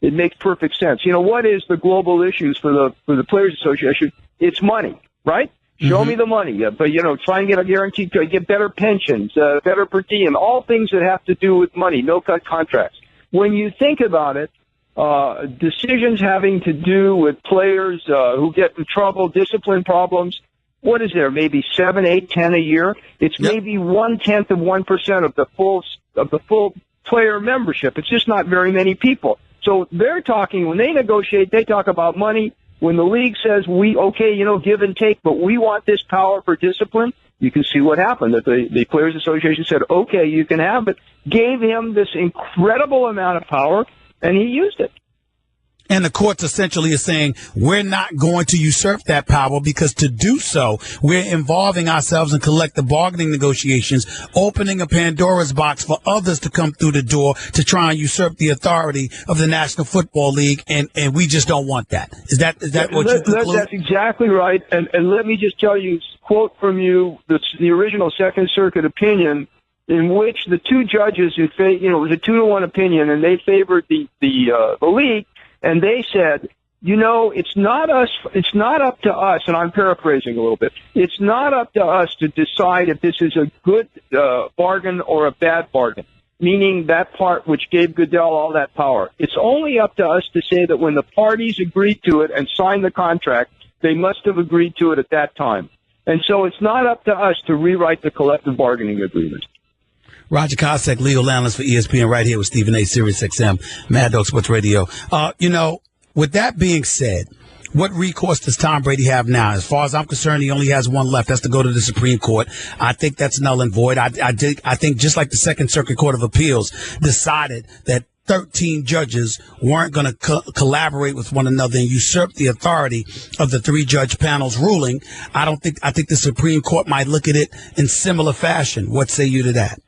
It makes perfect sense. What is the global issues for the Players Association? It's money, right? Show me the money. But, try and get a guarantee, get better pensions, better per diem, all things that have to do with money, no-cut contracts. When you think about it, decisions having to do with players who get in trouble, discipline problems, what is there? Maybe 7, 8, 10 a year. It's maybe 0.1% of 1% of the full player membership. It's just not very many people. So they're talking, when they negotiate, they talk about money. When the league says give and take, but we want this power for discipline, you can see what happened. That the Players Association said, okay, you can have it, gave him this incredible amount of power, and he used it. And the courts essentially are saying we're not going to usurp that power because to do so, we're involving ourselves in collective bargaining negotiations, opening a Pandora's box for others to come through the door to try and usurp the authority of the National Football League, and we just don't want that. Is that what you conclude? That's exactly right. And let me just tell you, quote from you, the original Second Circuit opinion, in which the two judges it was a 2-to-1 opinion, and they favored the league. And they said, it's not up to us, and I'm paraphrasing a little bit, it's not up to us to decide if this is a good bargain or a bad bargain, meaning that part which gave Goodell all that power. It's only up to us to say that when the parties agreed to it and signed the contract, they must have agreed to it at that time. And so it's not up to us to rewrite the collective bargaining agreement. Roger Kosek, legal analyst for ESPN, right here with Stephen A. Sirius XM, Mad Dog Sports Radio. With that being said, what recourse does Tom Brady have now? As far as I'm concerned, he only has one left. That's to go to the Supreme Court. I think that's null and void. I think just like the Second Circuit Court of Appeals decided that 13 judges weren't going to collaborate with one another and usurp the authority of the 3-judge panel's ruling. I think the Supreme Court might look at it in similar fashion. What say you to that?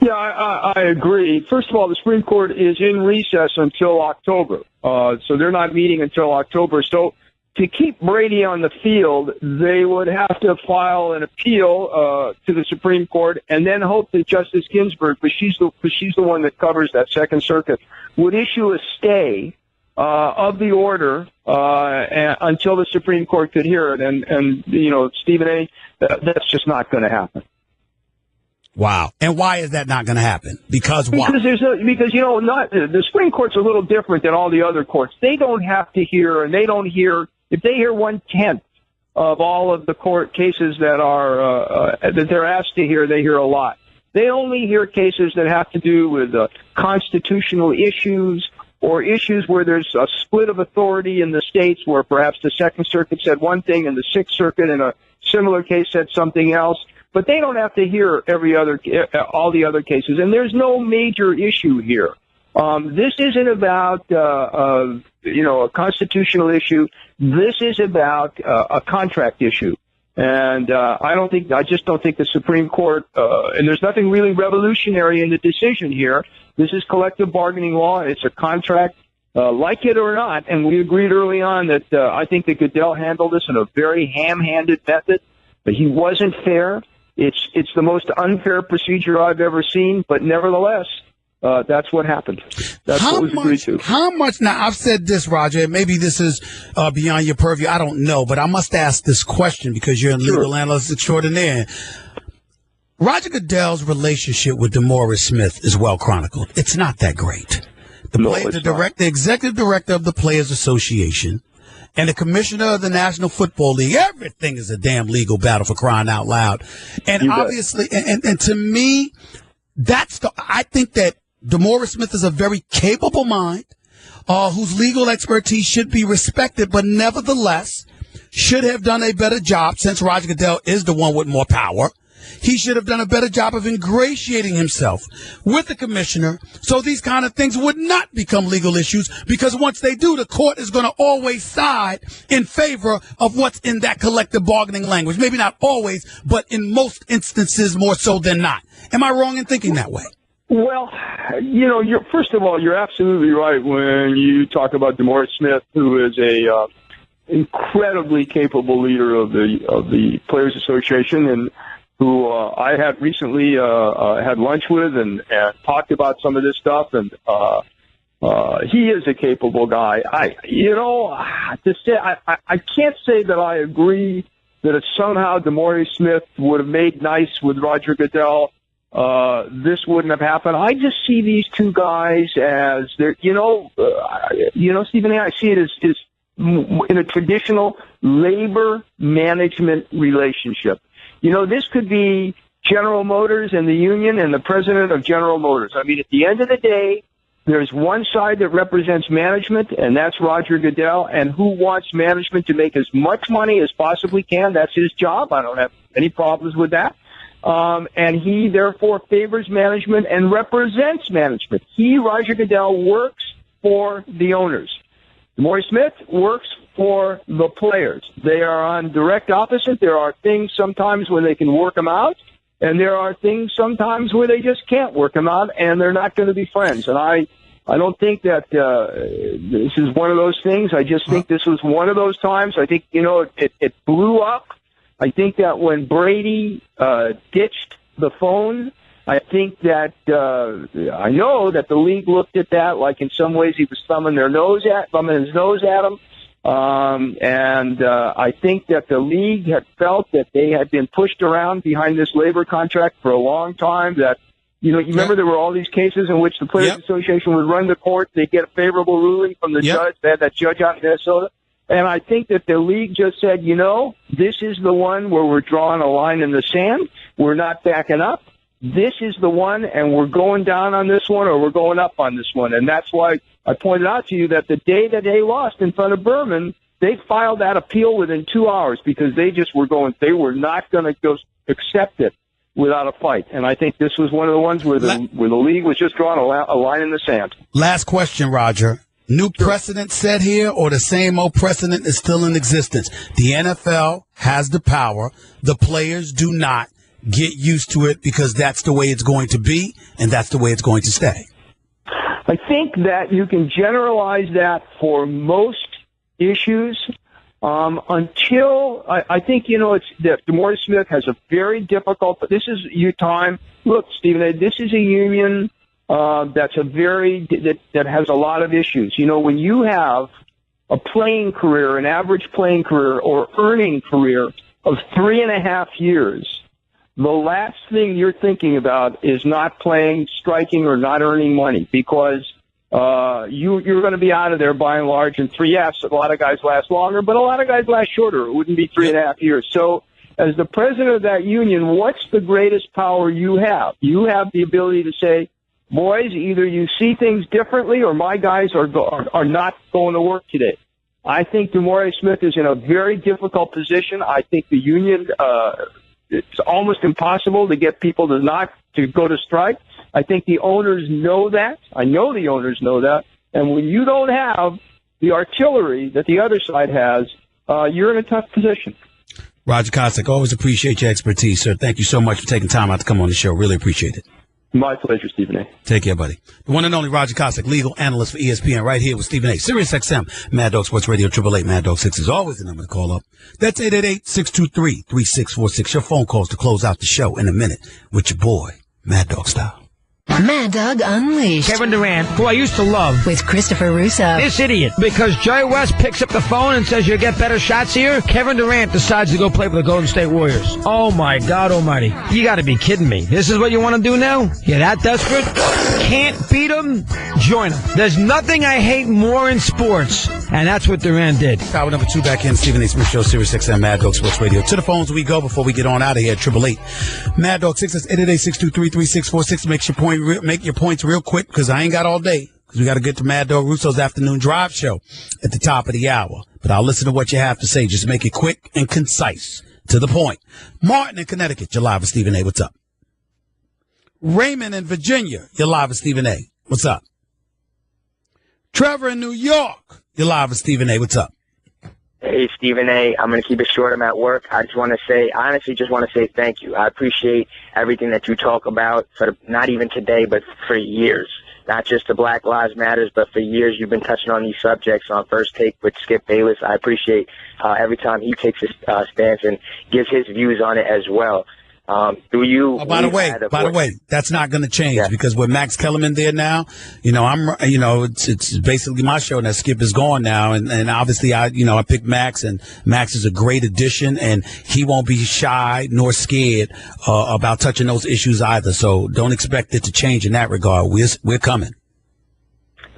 Yeah, I agree. First of all, the Supreme Court is in recess until October, so they're not meeting until October. So to keep Brady on the field, they would have to file an appeal to the Supreme Court, and then hope that Justice Ginsburg, because she's the one that covers that Second Circuit, would issue a stay of the order until the Supreme Court could hear it. And Stephen A., that's just not going to happen. Wow. And why is that not going to happen? Because why? Because the Supreme Court's a little different than all the other courts. They don't have to hear, and they don't hear, if they hear 1/10 of all of the court cases that are, that they're asked to hear, they hear a lot. They only hear cases that have to do with constitutional issues or issues where there's a split of authority in the states where perhaps the Second Circuit said one thing and the Sixth Circuit in a similar case said something else. But they don't have to hear all the other cases, and there's no major issue here. This isn't about a constitutional issue. This is about a contract issue, and I just don't think the Supreme Court. And there's nothing really revolutionary in the decision here. This is collective bargaining law. It's a contract, like it or not. And we agreed early on that I think that Goodell handled this in a very ham-handed method, but he wasn't fair. It's the most unfair procedure I've ever seen, but nevertheless, that's what happened. That's what was agreed to. How much? Now, I've said this, Roger, and maybe this is beyond your purview. I don't know, but I must ask this question because you're a legal analyst extraordinaire. Roger Goodell's relationship with DeMaurice Smith is well chronicled. It's not that great. The executive director of the Players Association and the commissioner of the National Football League, everything is a damn legal battle, for crying out loud. And obviously, and to me, I think that DeMaurice Smith is a very capable mind, whose legal expertise should be respected, but nevertheless should have done a better job, since Roger Goodell is the one with more power. He should have done a better job of ingratiating himself with the commissioner so these kind of things would not become legal issues, because once they do, the court is going to always side in favor of what's in that collective bargaining language. Maybe not always, but in most instances more so than not. Am I wrong in thinking that way? Well, first of all, you're absolutely right when you talk about DeMaurice Smith, who is a incredibly capable leader of the Players Association, and who I had recently had lunch with and talked about some of this stuff. And He is a capable guy. I can't say that I agree that if somehow DeMaurice Smith would have made nice with Roger Goodell, this wouldn't have happened. I just see these two guys as they're, Stephen A., I see it as in a traditional labor management relationship. This could be General Motors and the union and the president of General Motors. I mean, at the end of the day, there's one side that represents management, and that's Roger Goodell, and who wants management to make as much money as possibly can. That's his job. I don't have any problems with that. And he, therefore, favors management and represents management. Roger Goodell, works for the owners. DeMaurice Smith works for the players. They are on direct opposite. There are things sometimes where they can work them out, and there are things sometimes where they just can't work them out, and they're not going to be friends. And I don't think that this is one of those things. I just think this was one of those times. I think, it blew up. I think that when Brady ditched the phone, I think that I know that the league looked at that like in some ways he was thumbing his nose at him. And I think that the league had felt that they had been pushed around behind this labor contract for a long time. That, you remember there were all these cases in which the Players Association would run to court. They'd get a favorable ruling from the judge. They had that judge out in Minnesota. And I think that the league just said, this is the one where we're drawing a line in the sand. We're not backing up. This is the one, and we're going down on this one or we're going up on this one. And that's why I pointed out to you that the day that they lost in front of Berman, they filed that appeal within 2 hours because they were not going to go accept it without a fight. And I think this was one of the ones where the league was just drawing a line in the sand. Last question, Roger. New precedent set here, or the same old precedent is still in existence? The NFL has the power. The players do not. Get used to it because that's the way it's going to be, and that's the way it's going to stay. I think that you can generalize that for most issues until I think, it's that DeMaurice Smith has a very difficult, but this is your time. Look, Stephen, this is a union that has a lot of issues. When you have a playing career, an average playing career or earning career of 3.5 years, the last thing you're thinking about is not playing, striking, or not earning money because you're going to be out of there by and large in 3 years. A lot of guys last longer, but a lot of guys last shorter. It wouldn't be 3.5 years. So as the president of that union, what's the greatest power you have? You have the ability to say, boys, either you see things differently or my guys are not going to work today. I think DeMaurice Smith is in a very difficult position. I think the union it's almost impossible to get people to go to strike. I think the owners know that. I know the owners know that. And when you don't have the artillery that the other side has, you're in a tough position. Roger Cossack, always appreciate your expertise, sir. Thank you so much for taking time out to come on the show. Really appreciate it. My pleasure, Stephen A. Take care, buddy. The one and only Roger Cossack, legal analyst for ESPN, right here with Stephen A. Sirius XM, Mad Dog Sports Radio, 888 Mad Dog 6 is always the number to call up. That's 888-623-3646. Your phone calls to close out the show in a minute with your boy, Mad Dog Style. Mad Dog Unleashed. Kevin Durant, who I used to love. With Christopher Russo. This idiot. Because Jerry West picks up the phone and says you get better shots here, Kevin Durant decides to go play for the Golden State Warriors. Oh, my God almighty. You got to be kidding me. This is what you want to do now? You're that desperate? Can't beat them? Join them. There's nothing I hate more in sports, and that's what Durant did. Hour number 2 back in. Stephen A. Smith Show, Sirius XM, Mad Dog Sports Radio. To the phones we go before we get on out of here. 888 Mad Dog 6. That's 888-623-3646. Make your points real quick because I ain't got all day. Because we got to get to Mad Dog Russo's afternoon drive show at the top of the hour. But I'll listen to what you have to say. Just make it quick and concise. To the point. Martin in Connecticut, you're live with Stephen A. What's up? Raymond in Virginia, you're live with Stephen A. What's up? Trevor in New York, you're live with Stephen A. What's up? Hey, Stephen A. I'm going to keep it short. I'm at work. I honestly just want to say thank you. I appreciate everything that you talk about, not even today, but for years. Not just the Black Lives Matters, but for years you've been touching on these subjects on First Take with Skip Bayless. I appreciate every time he takes his stance and gives his views on it as well. Do you? Oh, by the way, that's not going to change because with Max Kellerman there now, it's basically my show. That Skip is gone now, and obviously I picked Max, and Max is a great addition, and he won't be shy nor scared about touching those issues either. So don't expect it to change in that regard. We're coming.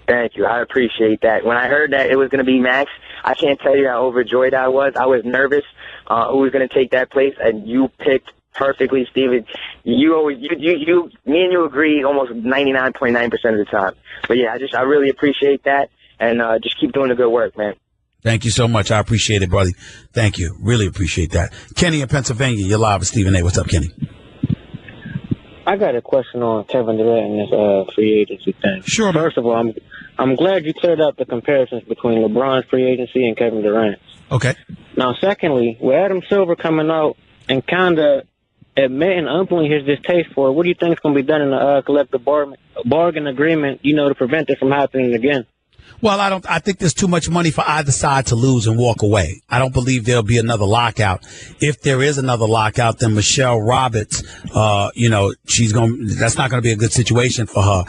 Thank you. I appreciate that. When I heard that it was going to be Max, I can't tell you how overjoyed I was. I was nervous who was going to take that place, and you picked perfectly, Steven. Me and you agree almost 99.9% of the time. But yeah, I really appreciate that, and just keep doing the good work, man. Thank you so much. I appreciate it, buddy. Thank you. Really appreciate that. Kenny in Pennsylvania, you're live with Stephen A. What's up, Kenny? I got a question on Kevin Durant and this free agency thing. Sure. First of all, I'm glad you cleared up the comparisons between LeBron's free agency and Kevin Durant's. Okay. Now, secondly, with Adam Silver coming out and kind of admitting openly his distaste for it, what do you think is going to be done in the collective bargain agreement, to prevent it from happening again? Well, I think there's too much money for either side to lose and walk away. I don't believe there'll be another lockout. If there is another lockout, then Michelle Roberts, that's not going to be a good situation for her.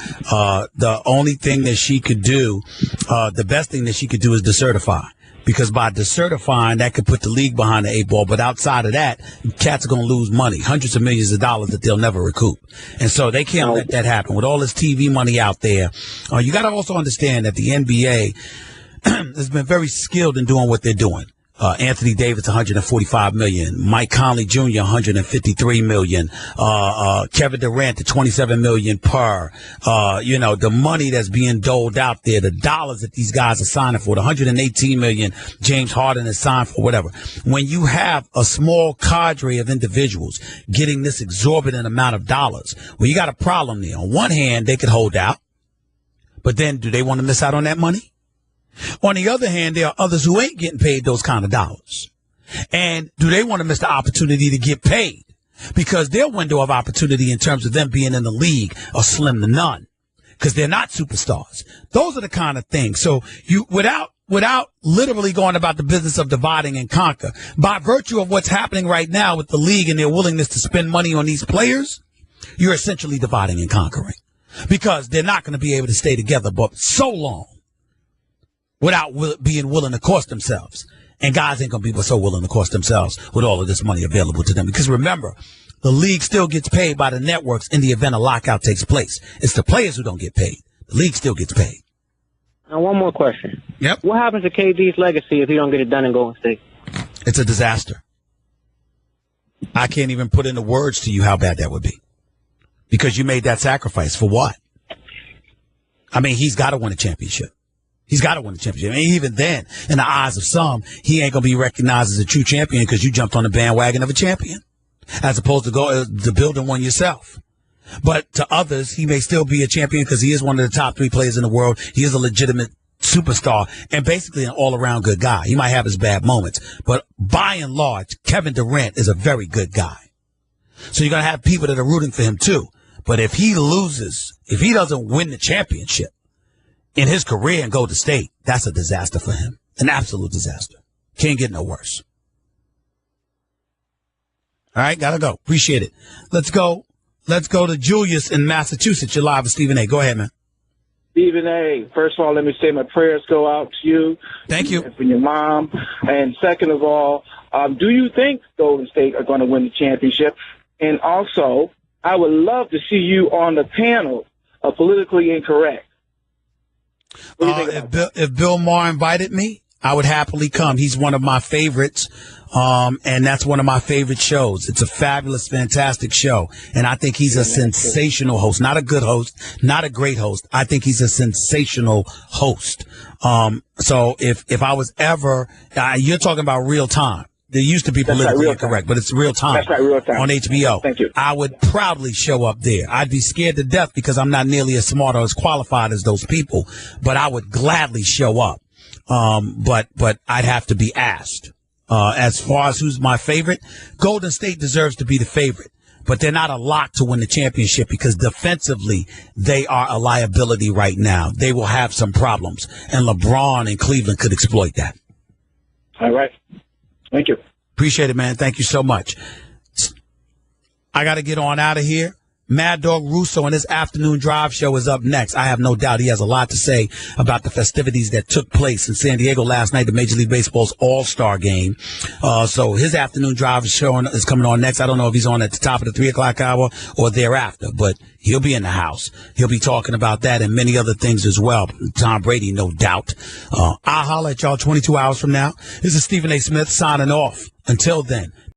The only thing that she could do, the best thing that she could do is decertify. Because by decertifying, that could put the league behind the eight ball. But outside of that, cats are going to lose money, hundreds of millions of dollars that they'll never recoup. And so they can't let that happen. With all this TV money out there, you got to also understand that the NBA has been very skilled in doing what they're doing. Anthony Davis, $145 million. Mike Conley Jr., $153 million. Kevin Durant, $27 million per. The money that's being doled out there, the dollars that these guys are signing for, the $118 million James Harden has signed for, whatever. When you have a small cadre of individuals getting this exorbitant amount of dollars, well, you got a problem there. On one hand, they could hold out, but then do they want to miss out on that money? On the other hand, there are others who ain't getting paid those kind of dollars. And do they want to miss the opportunity to get paid? Because their window of opportunity in terms of them being in the league are slim to none. Because they're not superstars. Those are the kind of things. So without literally going about the business of dividing and conquer, by virtue of what's happening right now with the league and their willingness to spend money on these players, you're essentially dividing and conquering. Because they're not going to be able to stay together but so long without being willing to cost themselves. And guys ain't going to be so willing to cost themselves with all of this money available to them. Because remember, the league still gets paid by the networks in the event a lockout takes place. It's the players who don't get paid. The league still gets paid. Now, one more question. Yep. What happens to KD's legacy if he don't get it done in Golden State? It's a disaster. I can't even put into words to you how bad that would be. Because you made that sacrifice. For what? I mean, he's got to win a championship. He's got to win the championship. And even then, in the eyes of some, he ain't going to be recognized as a true champion because you jumped on the bandwagon of a champion, as opposed to building one yourself. But to others, he may still be a champion because he is one of the top 3 players in the world. He is a legitimate superstar and basically an all-around good guy. He might have his bad moments, but by and large, Kevin Durant is a very good guy. So you're going to have people that are rooting for him too. But if he loses, if he doesn't win the championship in his career in Golden State, that's a disaster for him. An absolute disaster. Can't get no worse. All right, gotta go. Appreciate it. Let's go to Julius in Massachusetts. You're live with Stephen A. Go ahead, man. Stephen A., first of all, let me say my prayers go out to you. Thank you. And for your mom. And second of all, do you think Golden State are going to win the championship? And also, I would love to see you on the panel of Politically Incorrect. If Bill Maher invited me, I would happily come. He's one of my favorites, and that's one of my favorite shows. It's a fabulous, fantastic show, and I think he's a sensational host. Not a good host, not a great host. I think he's a sensational host. So if I was ever, you're talking about Real Time. There used to be Politically Incorrect, but it's Real Time. That's right, Real Time. On HBO. Thank you. I would proudly show up there. I'd be scared to death because I'm not nearly as smart or as qualified as those people, but I would gladly show up. But I'd have to be asked. As far as who's my favorite, Golden State deserves to be the favorite, but they're not a lock to win the championship because defensively they are a liability right now. They will have some problems, and LeBron and Cleveland could exploit that. All right. Thank you. Appreciate it, man. Thank you so much. I got to get on out of here. Mad Dog Russo and his afternoon drive show is up next. I have no doubt he has a lot to say about the festivities that took place in San Diego last night, the Major League Baseball's All-Star game. So his afternoon drive show is coming on next. I don't know if he's on at the top of the 3 o'clock hour or thereafter, but he'll be in the house. He'll be talking about that and many other things as well. Tom Brady, no doubt. I'll holler at y'all 22 hours from now. This is Stephen A. Smith signing off. Until then,